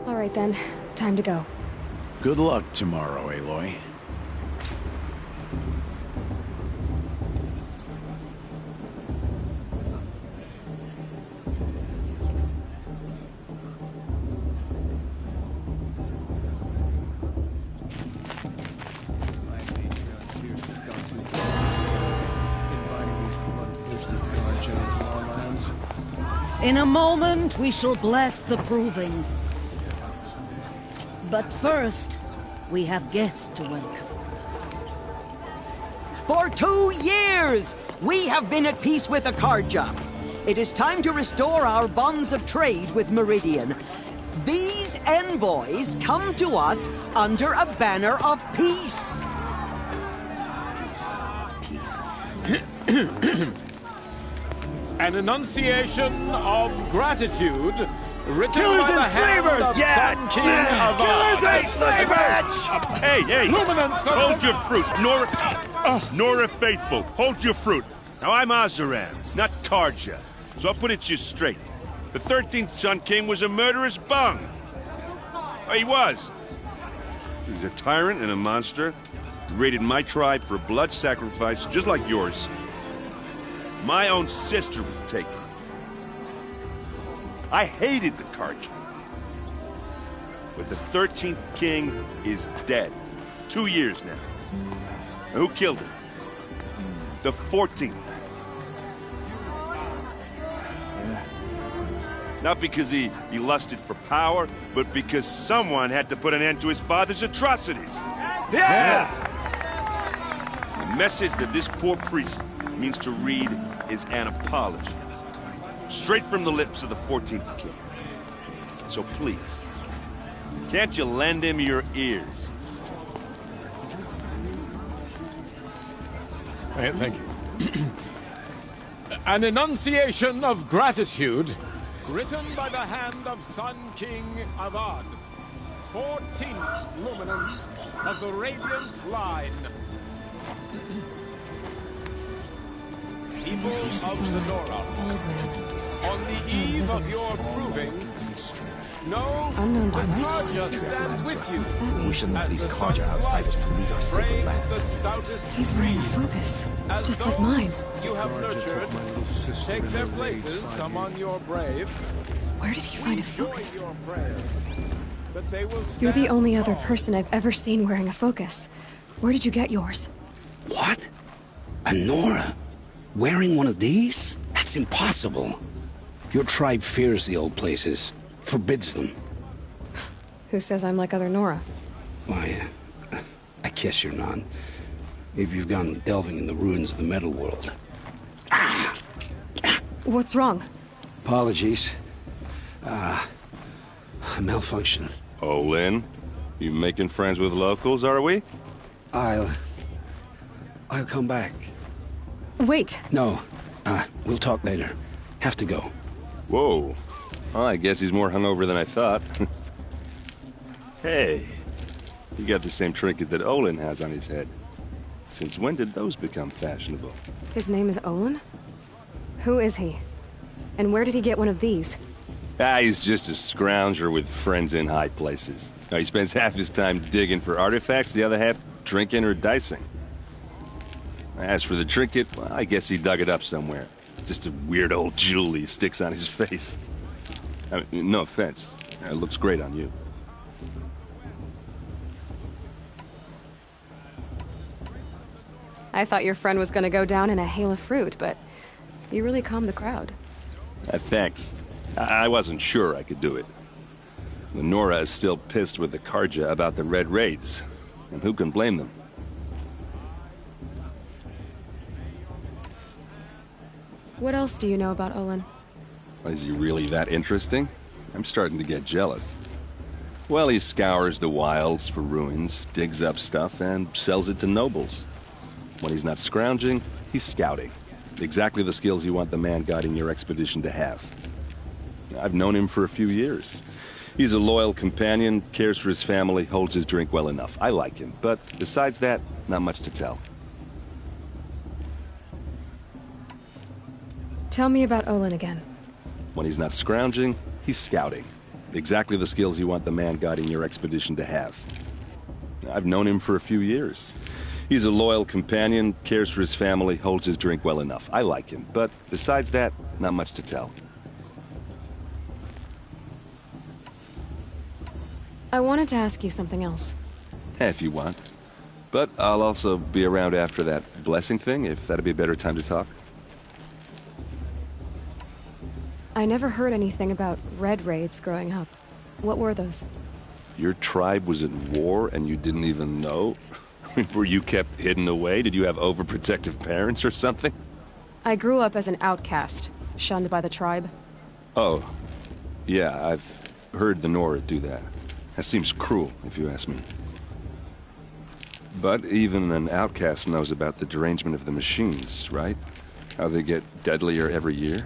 All right then, time to go. Good luck tomorrow, Aloy. In a moment, we shall bless the proving. But first, we have guests to welcome. For 2 years, we have been at peace with Akarja. It is time to restore our bonds of trade with Meridian. These envoys come to us under a banner of peace. An enunciation of gratitude written Killers by the and hand slavers! of Yeah! Sun King of Killers and slavers! Hey! Luminance of Hold the- your fruit, Nora Faithful. Hold your fruit. Now I'm Azaran, not Karja, so I'll put it to you straight. The 13th Sun King was a murderous bung. Oh, he was. He was a tyrant and a monster. He raided my tribe for a blood sacrifice, just like yours. My own sister was taken. I hated the Karja. But the 13th king is dead. 2 years now. And who killed him? The 14th. Not because he lusted for power, but because someone had to put an end to his father's atrocities. Yeah! The message that this poor priest means to read is an apology. Straight from the lips of the 14th king. So please, can't you lend him your ears? Thank you. An enunciation of gratitude written by the hand of Sun King Avad, 14th luminance of the Radiant Line. People of the Nora, on the eve of your proving, no, Unknown the device Karja detector. stand with you. What's that mean? We shouldn't let these As the Karja sun's outsiders light pollute our sacred rains land. the stoutest He's wearing a trees. focus, As just like those mine. You have nurtured, take their places among your braves. Where did he find a Join focus? your prayers, but they will You're the stand only other tall. person I've ever seen wearing a focus. Where did you get yours? What? A Nora? Wearing one of these? That's impossible. Your tribe fears the old places, forbids them. Who says I'm like other Nora? Why, I guess you're not. If you've gone delving in the ruins of the metal world. What's wrong? Apologies. A malfunction. Oh, Lynn, you making friends with locals, are we? I'll come back. Wait. No, we'll talk later. Have to go. Whoa. Well, I guess he's more hungover than I thought. Hey, you got the same trinket that Olin has on his head. Since when did those become fashionable? His name is Olin? Who is he? And where did he get one of these? He's just a scrounger with friends in high places. Now, he spends half his time digging for artifacts, the other half drinking or dicing. As for the trinket, well, I guess he dug it up somewhere. Just a weird old jewel he sticks on his face. I mean, no offense. It looks great on you. I thought your friend was gonna go down in a hail of fruit, but you really calmed the crowd. Thanks. I wasn't sure I could do it. The Nora is still pissed with the Karja about the Red Raids, and who can blame them? What else do you know about Olin? Is he really that interesting? I'm starting to get jealous. Well, he scours the wilds for ruins, digs up stuff, and sells it to nobles. When he's not scrounging, he's scouting. Exactly the skills you want the man guiding your expedition to have. I've known him for a few years. He's a loyal companion, cares for his family, holds his drink well enough. I like him, but besides that, not much to tell. Tell me about Olin again. When he's not scrounging, he's scouting. Exactly the skills you want the man guiding your expedition to have. I've known him for a few years. He's a loyal companion, cares for his family, holds his drink well enough. I like him, but besides that, not much to tell. I wanted to ask you something else. If you want. But I'll also be around after that blessing thing, if that'd be a better time to talk. I never heard anything about red raids growing up. What were those? Your tribe was at war and you didn't even know? Were you kept hidden away? Did you have overprotective parents or something? I grew up as an outcast, shunned by the tribe. Oh, yeah, I've heard the Nora do that. That seems cruel, if you ask me. But even an outcast knows about the derangement of the machines, right? How they get deadlier every year?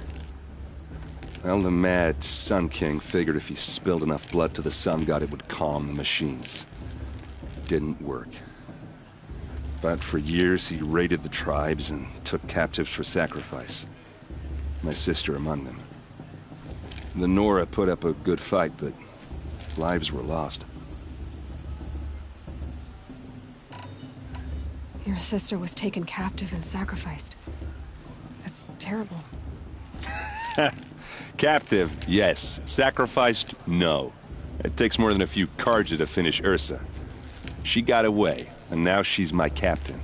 Well, the mad Sun King figured if he spilled enough blood to the Sun God, it would calm the machines. Didn't work. But for years, he raided the tribes and took captives for sacrifice. My sister among them. The Nora put up a good fight, but lives were lost. Your sister was taken captive and sacrificed. That's terrible. Captive, yes. Sacrificed, no. It takes more than a few Carja to finish Ursa. She got away, and now she's my captain.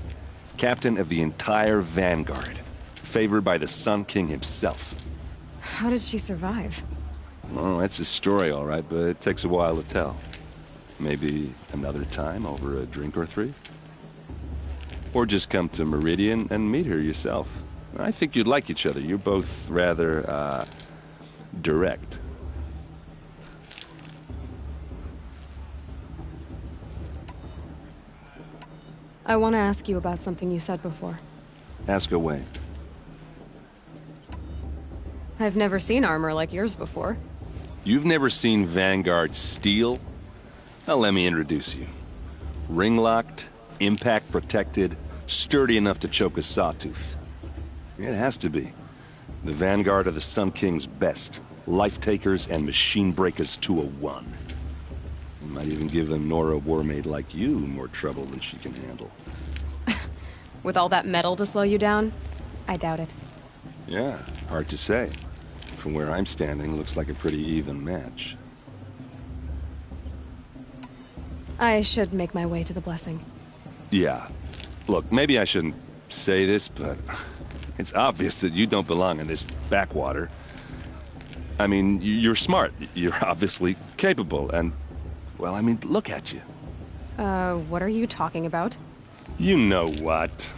Captain of the entire Vanguard. Favored by the Sun King himself. How did she survive? Oh, that's a story, all right, but it takes a while to tell. Maybe another time over a drink or three? Or just come to Meridian and meet her yourself. I think you'd like each other. You're both rather, direct. I want to ask you about something you said before. Ask away. I've never seen armor like yours before. You've never seen Vanguard steel? Well, let me introduce you. Ring-locked, impact-protected, sturdy enough to choke a sawtooth. It has to be. The Vanguard of the Sun King's best. Life-takers and machine-breakers to a one. You might even give a Nora warmaid like you more trouble than she can handle. With all that metal to slow you down? I doubt it. Yeah, hard to say. From where I'm standing, looks like a pretty even match. I should make my way to the blessing. Yeah. Look, maybe I shouldn't say this, but it's obvious that you don't belong in this backwater. I mean, you're smart. You're obviously capable, and, well, I mean, look at you. What are you talking about? You know what.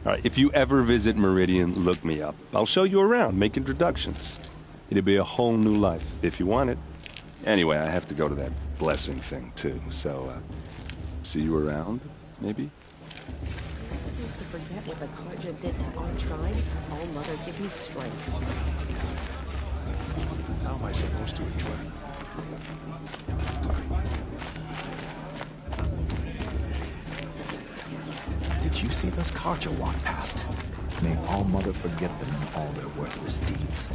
All right, if you ever visit Meridian, look me up. I'll show you around, make introductions. It'll be a whole new life, if you want it. Anyway, I have to go to that blessing thing, too, so, see you around, maybe? I refuse to forget what the Carja did to our tribe. All Mother give me strength. How am I supposed to enjoy it? Did you see those Carja walk past? May All Mother forget them and all their worthless deeds.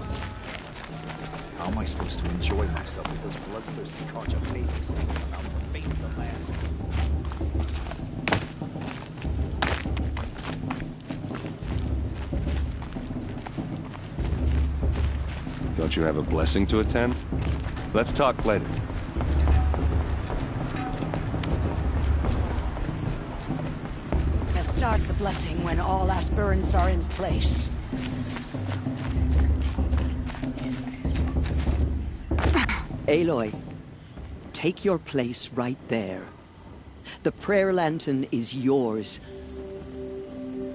How am I supposed to enjoy myself with those bloodthirsty Carja babies thinking about the fate of the land? Don't you have a blessing to attend? Let's talk later. Let's start the blessing when all aspirants are in place. Aloy, take your place right there. The prayer lantern is yours.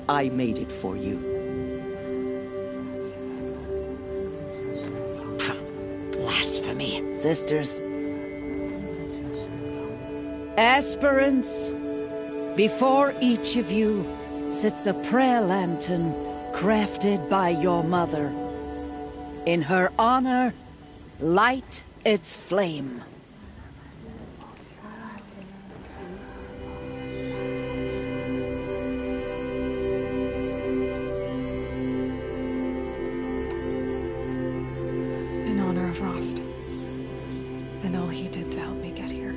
I made it for you. Blasphemy. Sisters. Aspirants, before each of you sits a prayer lantern crafted by your mother. In her honor, light its flame. In honor of Rost. And all he did to help me get here.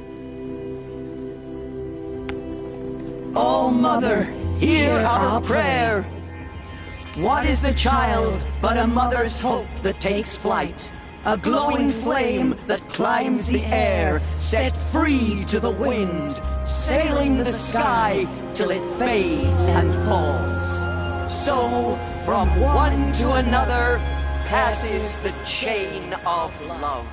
O Mother, hear our prayer. What is the child but a mother's hope that takes flight? A glowing flame that climbs the air, set free to the wind, sailing the sky till it fades and falls. So, from one to another, passes the chain of love.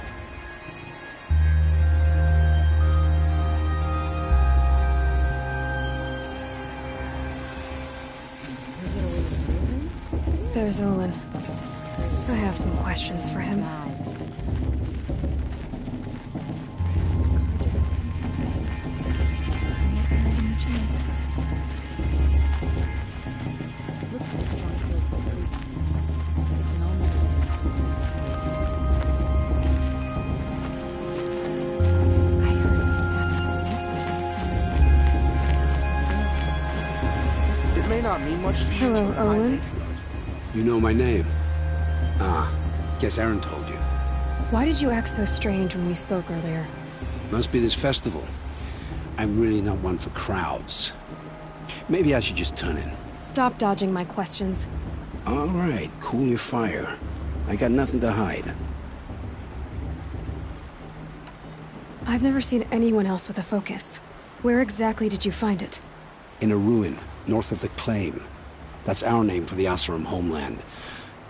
There's Olin. I have some questions for him. It may not mean much to you. Hello, Olin. You know my name? Ah, guess Aaron told you. Why did you act so strange when we spoke earlier? Must be this festival. I'm really not one for crowds. Maybe I should just turn in. Stop dodging my questions. All right, cool your fire. I got nothing to hide. I've never seen anyone else with a focus. Where exactly did you find it? In a ruin, north of the Claim. That's our name for the Oseram homeland.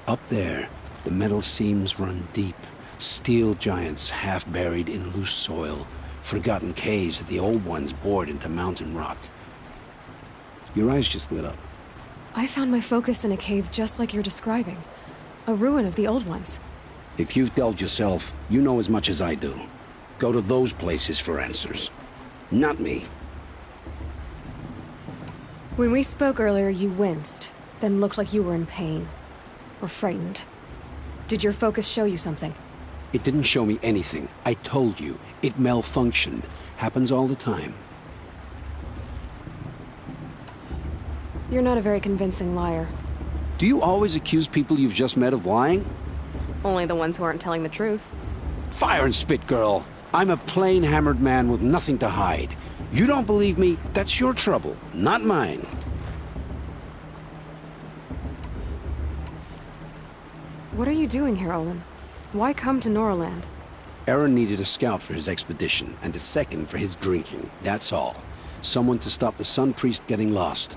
Up there, the metal seams run deep. Steel giants half buried in loose soil. Forgotten caves that the old ones bored into mountain rock. Your eyes just lit up. I found my focus in a cave just like you're describing. A ruin of the old ones. If you've delved yourself, you know as much as I do. Go to those places for answers. Not me. When we spoke earlier, you winced, then looked like you were in pain. Or frightened. Did your focus show you something? It didn't show me anything. I told you. It malfunctioned. Happens all the time. You're not a very convincing liar. Do you always accuse people you've just met of lying? Only the ones who aren't telling the truth. Fire and spit, girl. I'm a plain hammered man with nothing to hide. You don't believe me? That's your trouble, not mine. What are you doing here, Olin? Why come to Norland? Aaron needed a scout for his expedition, and a second for his drinking. That's all. Someone to stop the Sun Priest getting lost.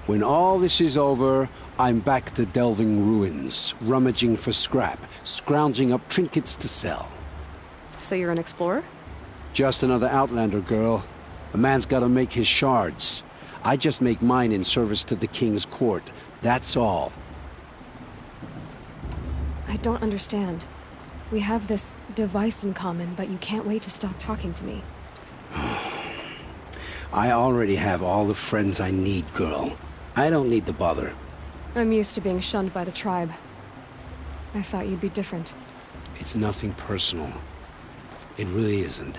When all this is over, I'm back to delving ruins, rummaging for scrap, scrounging up trinkets to sell. So you're an explorer? Just another Outlander, girl. A man's gotta make his shards. I just make mine in service to the King's court. That's all. I don't understand. We have this device in common, but you can't wait to stop talking to me. I already have all the friends I need, girl. I don't need the bother. I'm used to being shunned by the tribe. I thought you'd be different. It's nothing personal. It really isn't.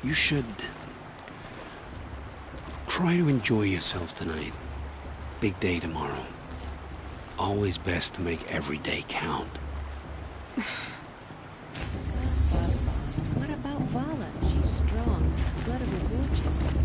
You should try to enjoy yourself tonight. Big day tomorrow. Always best to make every day count. What about Vala? She's strong. Let her reward you.